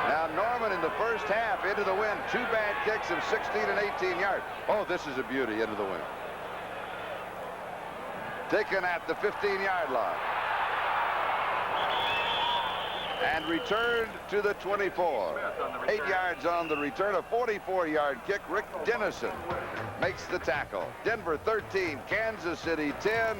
Now Norman in the first half into the wind. 2 bad kicks of 16 and 18 yards. Oh, this is a beauty into the wind. Taken at the 15-yard line. and returned to the 24. 8 yards on the return, a 44-yard kick. Rick Dennison makes the tackle. Denver 13, Kansas City 10,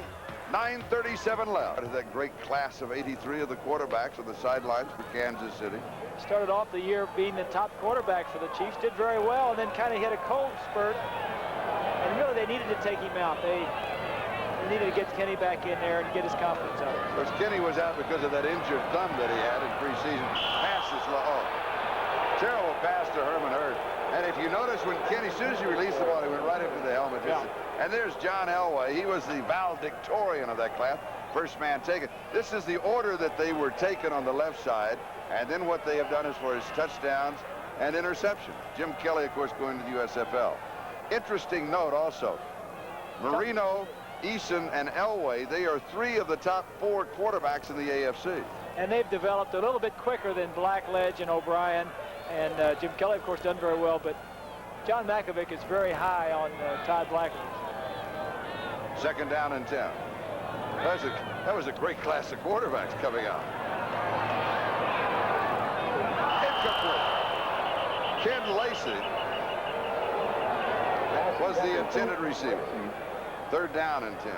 9:37 left. That great class of 83 of the quarterbacks on the sidelines for Kansas City. Started off the year being the top quarterback for the Chiefs, did very well, and then kind of hit a cold spurt. And really, they needed to take him out. They needed to get Kenny back in there and get his confidence up. Of course, Kenny was out because of that injured thumb that he had in preseason. Passes low. Oh, terrible pass to Herman Hurd. And if you notice, when Kenny, as soon as he released the ball, he went right into the helmet. Yeah. And there's John Elway. He was the valedictorian of that class. First man taken. This is the order that they were taken on the left side. And then what they have done as far as touchdowns and interceptions. Jim Kelly, of course, going to the USFL. Interesting note also. Marino, Eason, and Elway, they are 3 of the top 4 quarterbacks in the AFC. And they've developed a little bit quicker than Blackledge and O'Brien. And Jim Kelly, of course, done very well. But John Makovic is very high on Todd Blackledge. 2nd down and 10. That was a great class of quarterbacks coming out. Incomplete. Ken Lacey was the intended receiver. 3rd down and 10.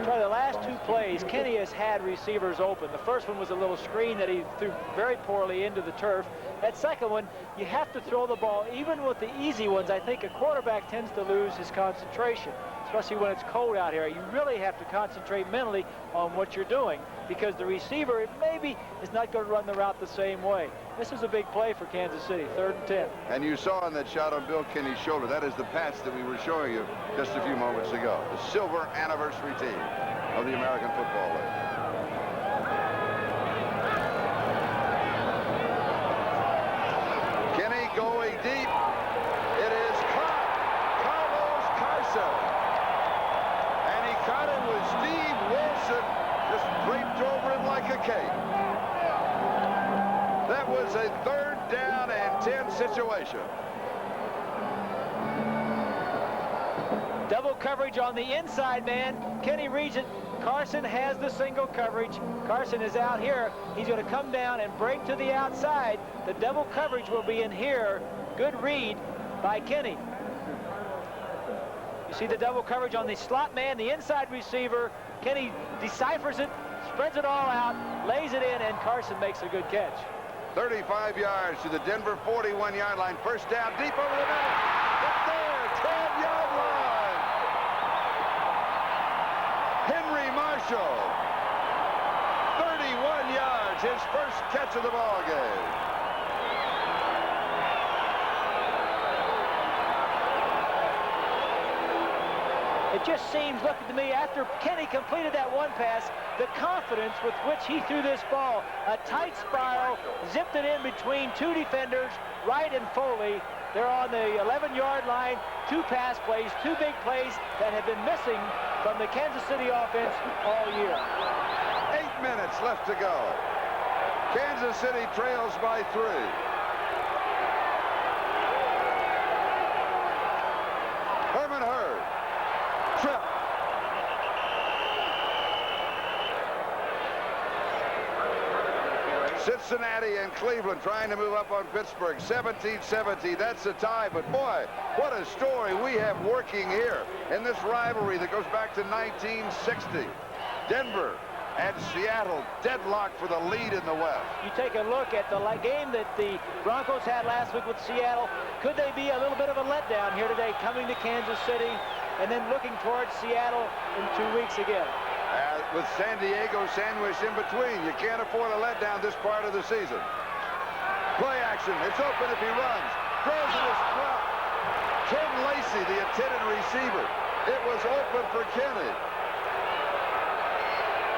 Try the last 2 plays, Kenny has had receivers open. The first one was a little screen that he threw very poorly into the turf. That second one, you have to throw the ball. Even with the easy ones, I think a quarterback tends to lose his concentration, especially when it's cold out here. You really have to concentrate mentally on what you're doing because the receiver maybe is not going to run the route the same way. This is a big play for Kansas City, 3rd and 10. And you saw in that shot on Bill Kenny's shoulder, that is the patch that we were showing you just a few moments ago. The silver anniversary team of the American Football League. Kenny going deep. It is caught. Carlos Carson. And he caught it with Steve Wilson just draped over him like a cape. That was a 3rd down and 10 situation. Double coverage on the inside man. Kenny reads it. Carson has the single coverage. Carson is out here. He's going to come down and break to the outside. The double coverage will be in here. Good read by Kenny. You see the double coverage on the slot man, the inside receiver. Kenny deciphers it, spreads it all out, lays it in, and Carson makes a good catch. 35 yards to the Denver 41-yard line. 1st down, deep over the middle. It's there, 12-yard line. Henry Marshall, 31 yards, his first catch of the ball game. It just seems, looking to me, after Kenny completed that one pass, the confidence with which he threw this ball, a tight spiral, zipped it in between 2 defenders, Wright and Foley. They're on the 11-yard line, 2 pass plays, 2 big plays that have been missing from the Kansas City offense all year. 8 minutes left to go. Kansas City trails by 3. Herman Hurd. Trip. Cincinnati and Cleveland trying to move up on Pittsburgh. 17-17. That's a tie. But boy, what a story we have working here in this rivalry that goes back to 1960. Denver and Seattle deadlocked for the lead in the West. You take a look at the game that the Broncos had last week with Seattle. Could they be a little bit of a letdown here today, coming to Kansas City and then looking towards Seattle in 2 weeks again? With San Diego sandwiched in between, you can't afford a letdown this part of the season. Play action. It's open if he runs. Throws it as well. Ken Lacey, the intended receiver. It was open for Kenny.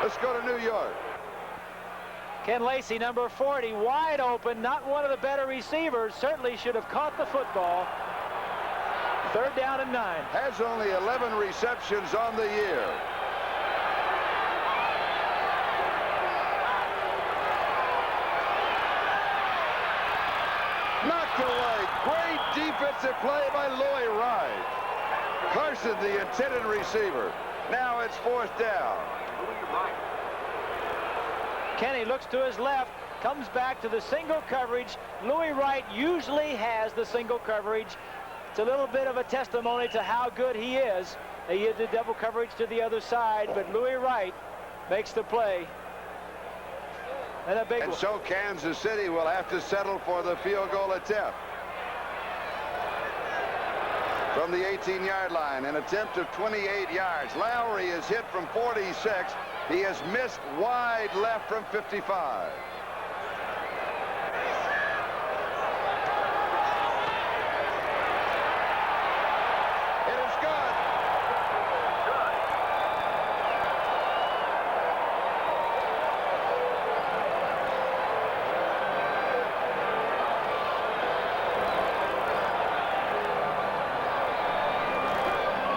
Let's go to New York. Ken Lacey, number 40, wide open. Not one of the better receivers. Certainly should have caught the football. 3rd down and 9. Has only 11 receptions on the year. Knocked away. Great defensive play by Louis Wright. Carson, the intended receiver. Now it's 4th down. Kenny looks to his left, comes back to the single coverage. Louis Wright usually has the single coverage. It's a little bit of a testimony to how good he is. They get the double coverage to the other side, but Louis Wright makes the play. And a big one. So Kansas City will have to settle for the field goal attempt. From the 18-yard line, an attempt of 28 yards. Lowry is hit from 46. He has missed wide left from 55. It is good.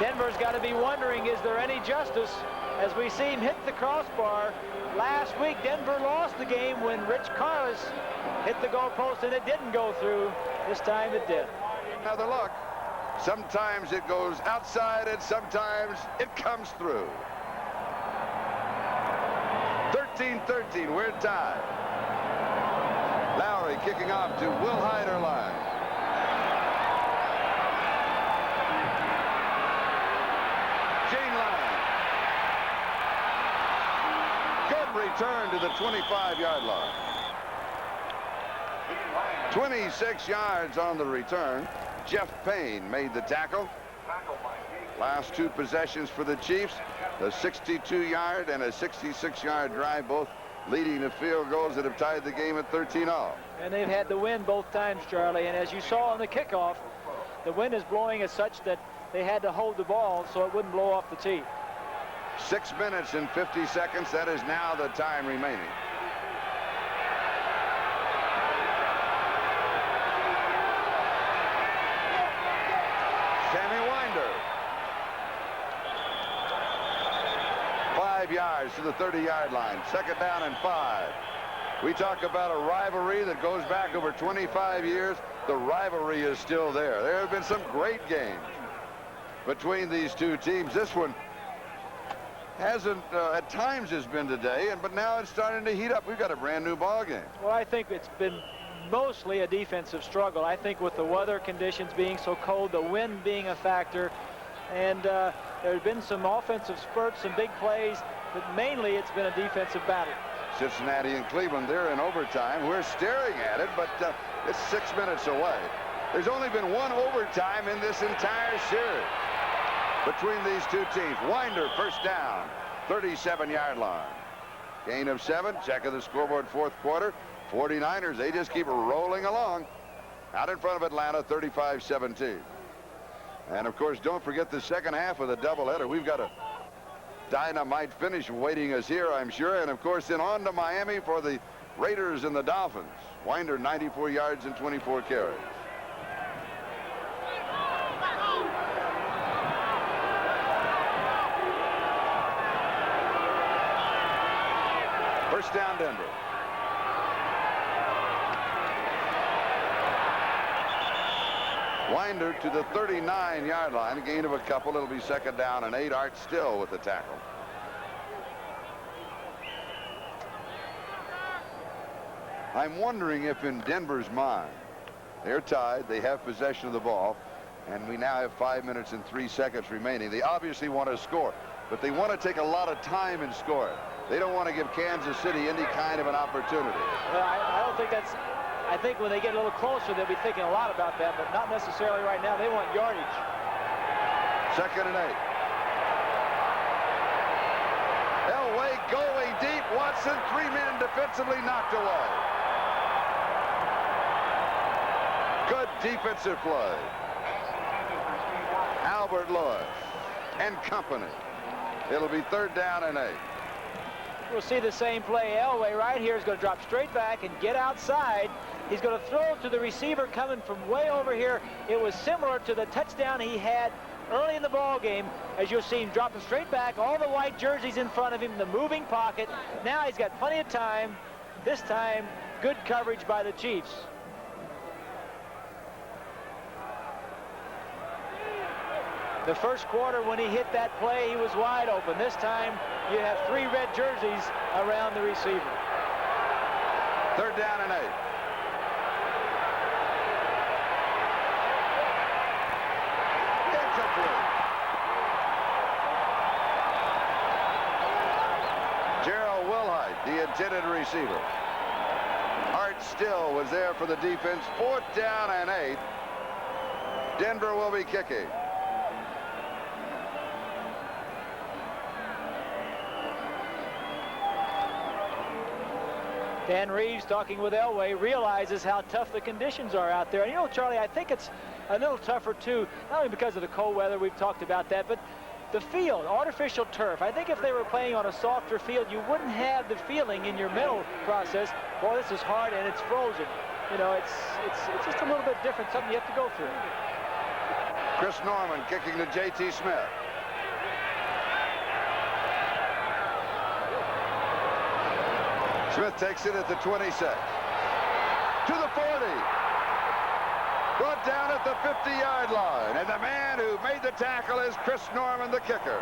Denver's got to be wondering, is there any justice as we see him hit the crossbar? Last week, Denver lost the game when Rich Carlis hit the goalpost and it didn't go through. This time it did. Another look. Sometimes it goes outside and sometimes it comes through. 13-13, we're tied. Lowry kicking off to Will Heiderline. Return to the 25-yard line. 26 yards on the return. Jeff Payne made the tackle. Last two possessions for the Chiefs, the 62-yard and a 66-yard drive, both leading to field goals that have tied the game at 13-all. And they've had the wind both times, Charlie, and as you saw on the kickoff, the wind is blowing as such that they had to hold the ball so it wouldn't blow off the tee. 6 minutes and 50 seconds. That is now the time remaining. Sammy Winder. 5 yards to the 30-yard line. Second down and 5. We talk about a rivalry that goes back over 25 years. The rivalry is still there. There have been some great games between these two teams. This one hasn't at times has been today, but now it's starting to heat up. We've got a brand new ball game. Well, I think it's been mostly a defensive struggle. I think with the weather conditions being so cold, the wind being a factor, and there have been some offensive spurts, some big plays, but mainly it's been a defensive battle. Cincinnati and Cleveland, they're in overtime. We're staring at it, but it's 6 minutes away. There's only been one overtime in this entire series between these two teams. Winder, first down, 37-yard line. Gain of 7. Check of the scoreboard, fourth quarter. 49ers, they just keep rolling along. Out in front of Atlanta, 35-17. And, of course, don't forget the second half of the doubleheader. We've got a dynamite finish waiting us here, I'm sure. And, of course, then on to Miami for the Raiders and the Dolphins. Winder, 94 yards and 24 carries. First down, Denver. Winder to the 39-yard line. A gain of a couple. It'll be second down and 8. Art Still with the tackle. I'm wondering if in Denver's mind, they're tied, they have possession of the ball, and we now have 5 minutes and 3 seconds remaining. They obviously want to score, but they want to take a lot of time in scoring. They don't want to give Kansas City any kind of an opportunity. Well, I don't think that's... I think when they get a little closer, they'll be thinking a lot about that, but not necessarily right now. They want yardage. Second and 8. Elway going deep. Watson, 3 men defensively knocked away. Good defensive play. Albert Lewis and company. It'll be third down and 8. We'll see the same play. Elway right here is going to drop straight back and get outside. He's going to throw to the receiver coming from way over here. It was similar to the touchdown he had early in the ball game. As you'll see him dropping straight back, all the white jerseys in front of him, the moving pocket. Now he's got plenty of time. This time, good coverage by the Chiefs. The first quarter, when he hit that play, he was wide open. This time, you have 3 red jerseys around the receiver. 3rd down and 8. Incomplete. Gerald Wilhite, the intended receiver. Art Still was there for the defense. 4th down and 8. Denver will be kicking. Dan Reeves, talking with Elway, realizes how tough the conditions are out there. And you know, Charlie, I think it's a little tougher too, not only because of the cold weather, we've talked about that, but the field, artificial turf. I think if they were playing on a softer field, you wouldn't have the feeling in your mental process, boy, this is hard and it's frozen. You know, it's just a little bit different, something you have to go through. Chris Norman kicking to J.T. Smith. Smith takes it at the 26. To the 40. Brought down at the 50-yard line. And the man who made the tackle is Chris Norman, the kicker.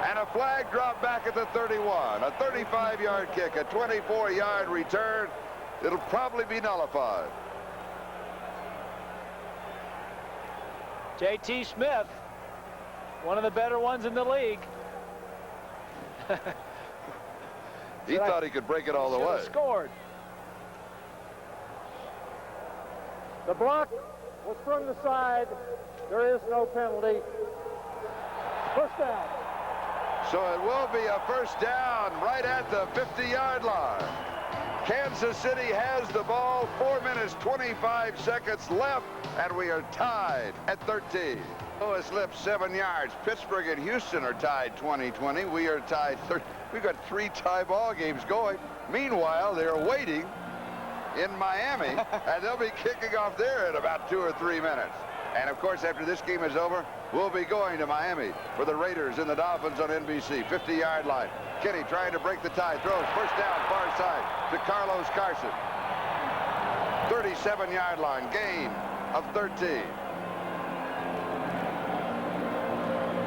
And a flag dropped back at the 31. A 35-yard kick, a 24-yard return. It'll probably be nullified. J.T. Smith, one of the better ones in the league. He thought he could break it all the way. Scored. The block was from the side. There is no penalty. First down. So it will be a first down right at the 50-yard line. Kansas City has the ball. 4 minutes, 25 seconds left, and we are tied at 13. Oh, it slipped 7 yards. Pittsburgh and Houston are tied 20-20. We are tied 30. We've got 3 tie ball games going. Meanwhile, they're waiting in Miami, and they'll be kicking off there in about 2 or 3 minutes. And, of course, after this game is over, we'll be going to Miami for the Raiders and the Dolphins on NBC. 50-yard line. Kenny trying to break the tie. Throws first down, far side to Carlos Carson. 37-yard line. Gain of 13.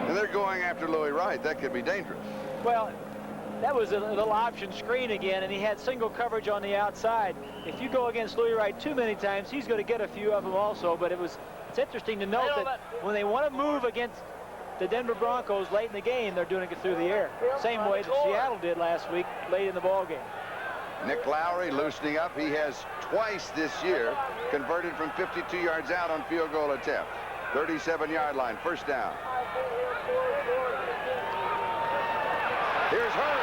And they're going after Louis Wright. That could be dangerous. Well, that was a little option screen again, and he had single coverage on the outside. If you go against Louis Wright too many times, he's going to get a few of them also. But it's interesting to note that when they want to move against the Denver Broncos late in the game, they're doing it through the air. Same way that Seattle did last week late in the ball game. Nick Lowry loosening up. He has twice this year converted from 52 yards out on field goal attempts. 37-yard line, first down. Here's Hurd.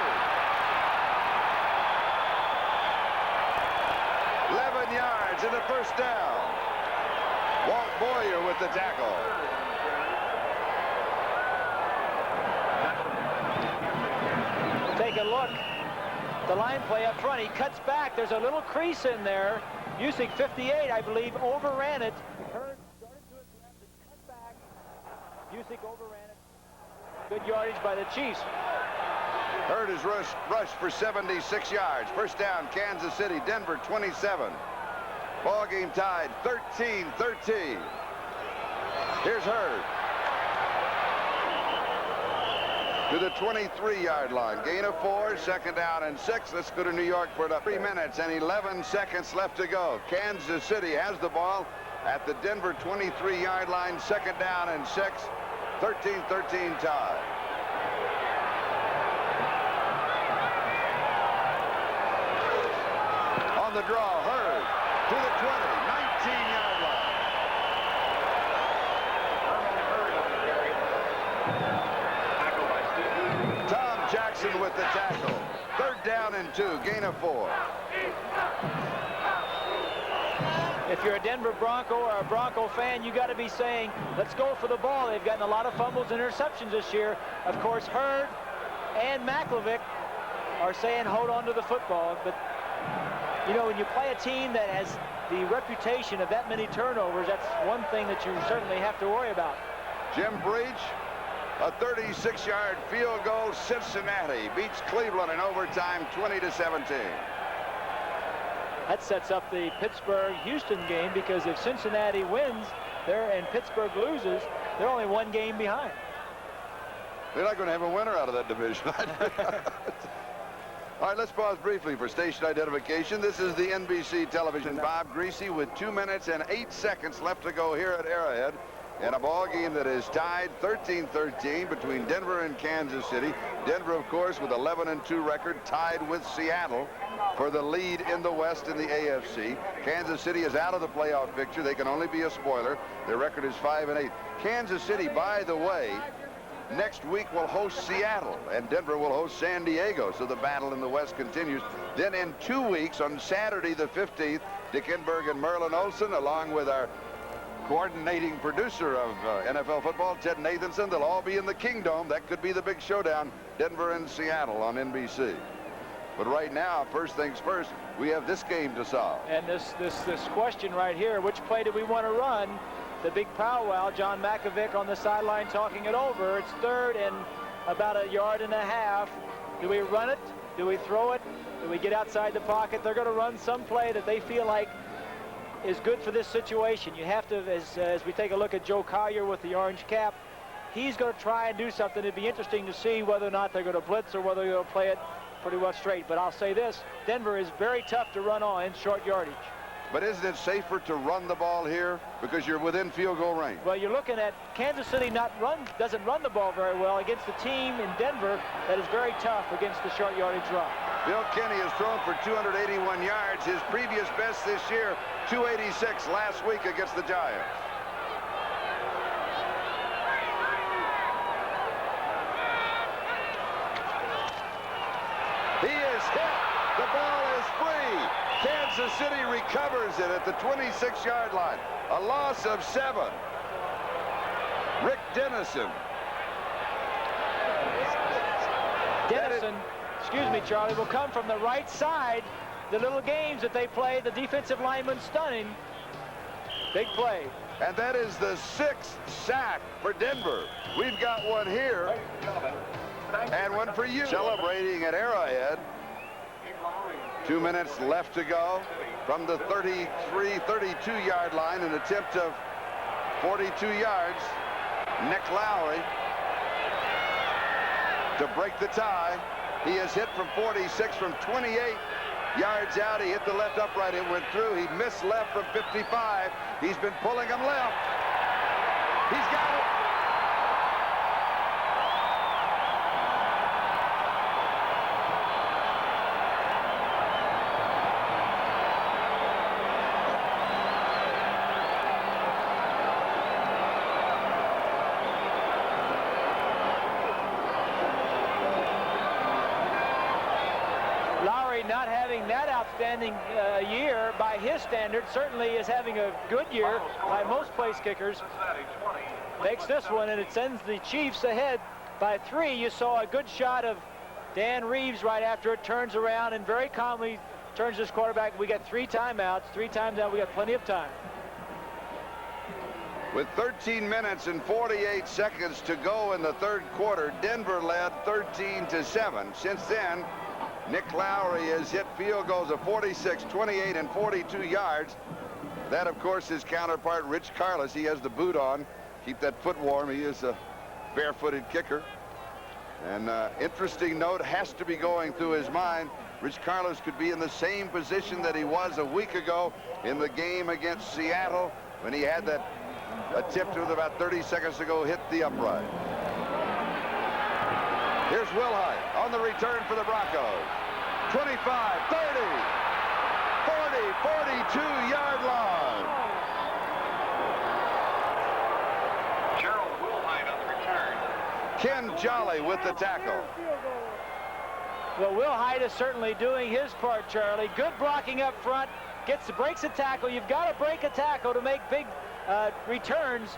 11 yards and a first down. Walt Boyer with the tackle. Take a look. The line play up front. He cuts back. There's a little crease in there. Usyk 58, I believe, overran it. Hurd started to his left and cut back. Usyk overran it. Good yardage by the Chiefs. Hurd is rushed for 76 yards. First down, Kansas City. Denver 27. Ball game tied 13-13. Here's Hurd. To the 23-yard line. Gain of 4, second down and 6. Let's go to New York for 3 minutes and 11 seconds left to go. Kansas City has the ball at the Denver 23-yard line. Second down and 6. 13-13 tie. On the draw, Hurd to the 20, 19-yard line. Tom Jackson with the tackle. Third down and 2, gain of 4. If you're a Denver Bronco or a Bronco fan, you got to be saying, let's go for the ball. They've gotten a lot of fumbles and interceptions this year. Of course, Hurd and Maklovic are saying hold on to the football. But, you know, when you play a team that has the reputation of that many turnovers, that's one thing that you certainly have to worry about. Jim Breach, a 36-yard field goal. Cincinnati beats Cleveland in overtime 20-17. That sets up the Pittsburgh-Houston game, because if Cincinnati wins there and Pittsburgh loses, they're only 1 game behind. They're not going to have a winner out of that division. All right, let's pause briefly for station identification. This is the NBC television. Bob Greasy with 2 minutes and 8 seconds left to go here at Arrowhead in a ball game that is tied 13-13 between Denver and Kansas City. Denver, of course, with 11-2 record, tied with Seattle for the lead in the West in the AFC. Kansas City is out of the playoff picture. They can only be a spoiler. Their record is 5-8. Kansas City, by the way, next week will host Seattle, and Denver will host San Diego, so the battle in the West continues. Then in 2 weeks, on Saturday the 15th, Dick Enberg and Merlin Olsen, along with our coordinating producer of NFL football, Ted Nathanson, they'll all be in the Kingdome. That could be the big showdown, Denver and Seattle on NBC. But right now, first things first, we have this game to solve. And this question right here, which play do we want to run? The big powwow, John Makovic on the sideline talking it over. It's 3rd and about 1.5 yards. Do we run it? Do we throw it? Do we get outside the pocket? They're going to run some play that they feel like is good for this situation. You have to, as we take a look at Joe Collier with the orange cap, he's going to try and do something. It'd be interesting to see whether or not they're going to blitz or whether they're going to play it pretty well straight. But I'll say this, Denver is very tough to run on in short yardage. But isn't it safer to run the ball here because you're within field goal range? Well, you're looking at Kansas City doesn't run the ball very well against a team in Denver that is very tough against the short yardage run. Bill Kenny has thrown for 281 yards. His previous best this year, 286 last week against the Giants. He is hit. The ball is free. Kansas City recovers it at the 26-yard line. A loss of 7. Rick Dennison. Excuse me, Charlie, will come from the right side. The little games that they play, the defensive lineman stunning. Big play. And that is the 6th sack for Denver. We've got one here. And one for you. Celebrating at Arrowhead. 2 minutes left to go from the 32-yard line. An attempt of 42 yards. Nick Lowry to break the tie. He is hit from 46, from 28 yards out. He hit the left upright. It went through. He missed left from 55. He's been pulling him left. He's got it. Not having that outstanding year by his standards, certainly is having a good year by most place kickers. Makes this one, and it sends the Chiefs ahead by 3. You saw a good shot of Dan Reeves right after it, turns around and very calmly turns his quarterback. We got 3 timeouts. 3 times out. We got plenty of time. With 13 minutes and 48 seconds to go in the 3rd quarter, Denver led 13-7. Since then, Nick Lowry has hit field goals of 46, 28, and 42 yards. That, of course, his counterpart, Rich Carlos. He has the boot on. Keep that foot warm. He is a barefooted kicker. And interesting note has to be going through his mind. Rich Carlos could be in the same position that he was a week ago in the game against Seattle when he had that attempt with about 30 seconds to go hit the upright. Here's Wilhite on the return for the Broncos. 25, 30, 40, 42-yard line. Gerald Wilhite on the return. Ken Jolly with the tackle. Well, Wilhite is certainly doing his part, Charlie. Good blocking up front. Breaks a tackle. You've got to break a tackle to make big returns.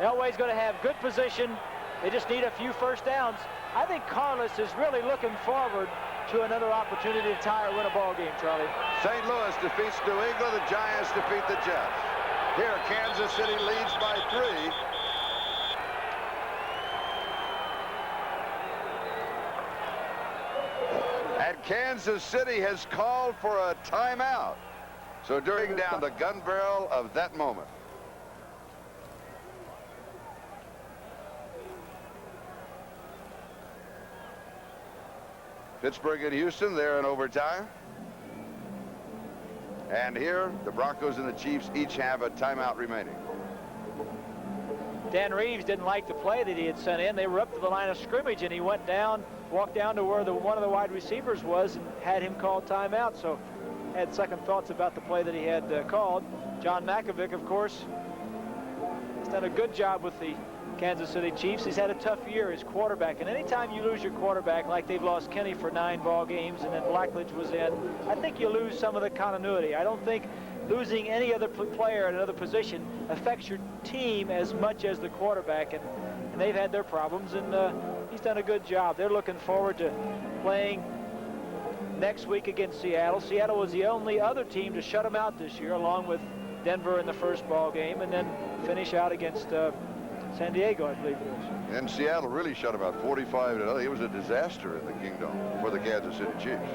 Elway's going to have good position. They just need a few first downs. I think Carlos is really looking forward to another opportunity to tie or win a ball game, Charlie. St. Louis defeats New England. The Giants defeat the Jets. Here, Kansas City leads by 3. And Kansas City has called for a timeout. So during down the gun barrel of that moment. Pittsburgh and Houston, they're in overtime. And here, the Broncos and the Chiefs each have a timeout remaining. Dan Reeves didn't like the play that he had sent in. They were up to the line of scrimmage, and he went down, walked down to where one of the wide receivers was and had him call timeout. So had second thoughts about the play that he had called. John Malkovich, of course, has done a good job with the Kansas City Chiefs. He's had a tough year as quarterback, and anytime you lose your quarterback, like they've lost Kenny for 9 ball games and then Blackledge was in, I think you lose some of the continuity. I don't think losing any other player at another position affects your team as much as the quarterback, and they've had their problems, and he's done a good job. They're looking forward to playing next week against Seattle. Seattle was the only other team to shut them out this year, along with Denver in the first ball game, and then finish out against San Diego, I believe it is. And Seattle really shut them out 45-0. It was a disaster in the Kingdom for the Kansas City Chiefs.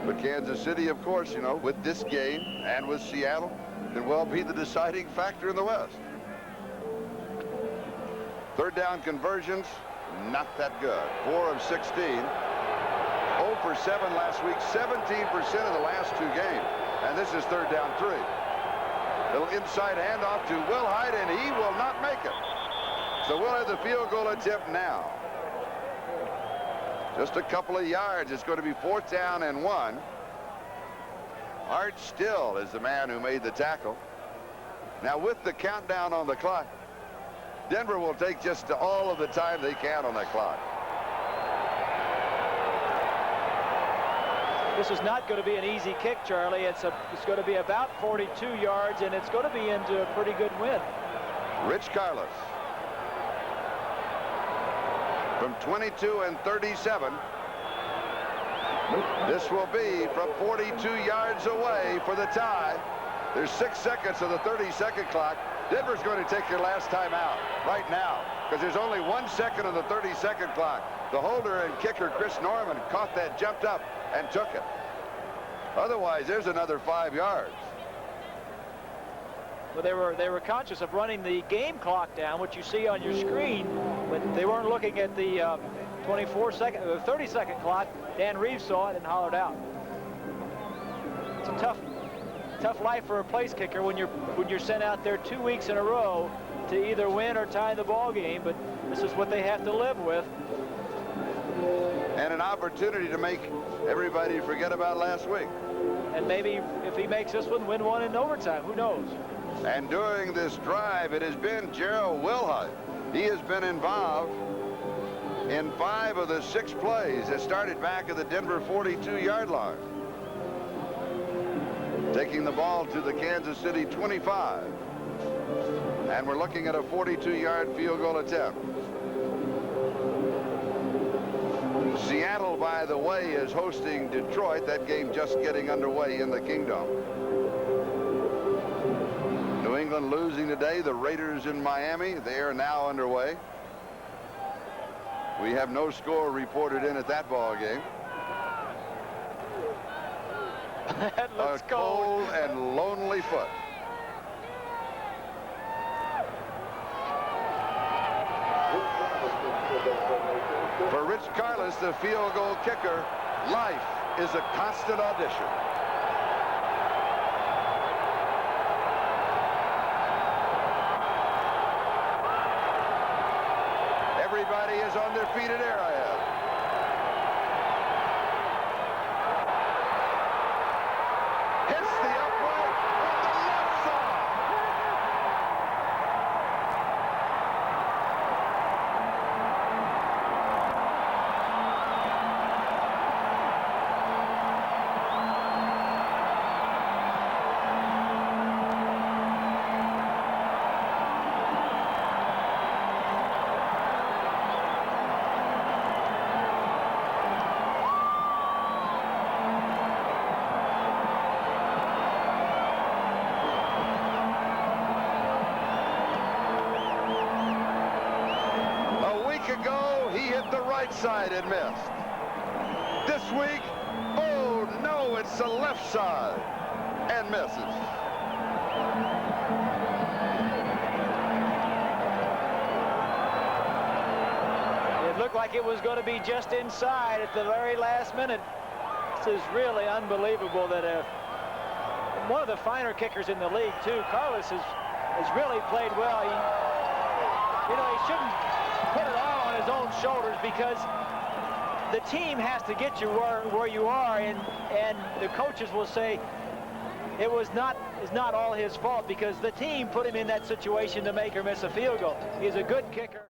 But Kansas City, of course, you know, with this game and with Seattle, could well be the deciding factor in the West. Third down conversions, not that good. 4 of 16. 0 for 7 last week, 17% of the last 2 games. And this is third down 3. Little inside handoff to Will Hyde, and he will not make it. So we'll have the field goal attempt now. Just a couple of yards. It's going to be 4th down and 1. Art Still is the man who made the tackle. Now with the countdown on the clock, Denver will take just all of the time they can on that clock. This is not going to be an easy kick, Charlie. It's going to be about 42 yards, and it's going to be into a pretty good win. Rich Carlos. From 22 and 37. This will be from 42 yards away for the tie. There's 6 seconds of the 30-second clock. Denver's going to take their last time out right now because there's only 1 second of the 30-second clock. The holder and kicker, Chris Norman, caught that, jumped up, and took it. Otherwise, there's another 5 yards. Well, they were conscious of running the game clock down, which you see on your screen, but they weren't looking at the 30-second clock. Dan Reeves saw it and hollered out. It's a tough life for a place kicker when you're sent out there 2 weeks in a row to either win or tie the ball game, but this is what they have to live with. And an opportunity to make everybody forget about last week. And maybe if he makes this one, win one in overtime. Who knows? And during this drive, it has been Gerald Wilhite. He has been involved in 5 of the 6 plays that started back at the Denver 42-yard line. Taking the ball to the Kansas City 25. And we're looking at a 42-yard field goal attempt. Seattle, by the way, is hosting Detroit. That game just getting underway in the Kingdom. New England losing today. The Raiders in Miami, they are now underway. We have no score reported in at that ball game. Let's a go. cold and lonely foot. For Rich Carlos, the field goal kicker, life is a constant audition. Everybody is on their feet at Arrowhead. Hits the upright on the left side. Ago, he hit the right side and missed. This week, oh no, it's the left side and misses. It looked like it was going to be just inside at the very last minute. This is really unbelievable that one of the finer kickers in the league, too. Carlos has really played well. He shouldn't put it all on his own shoulders, because the team has to get you where you are, and the coaches will say it's not all his fault, because the team put him in that situation to make or miss a field goal. He's a good kicker.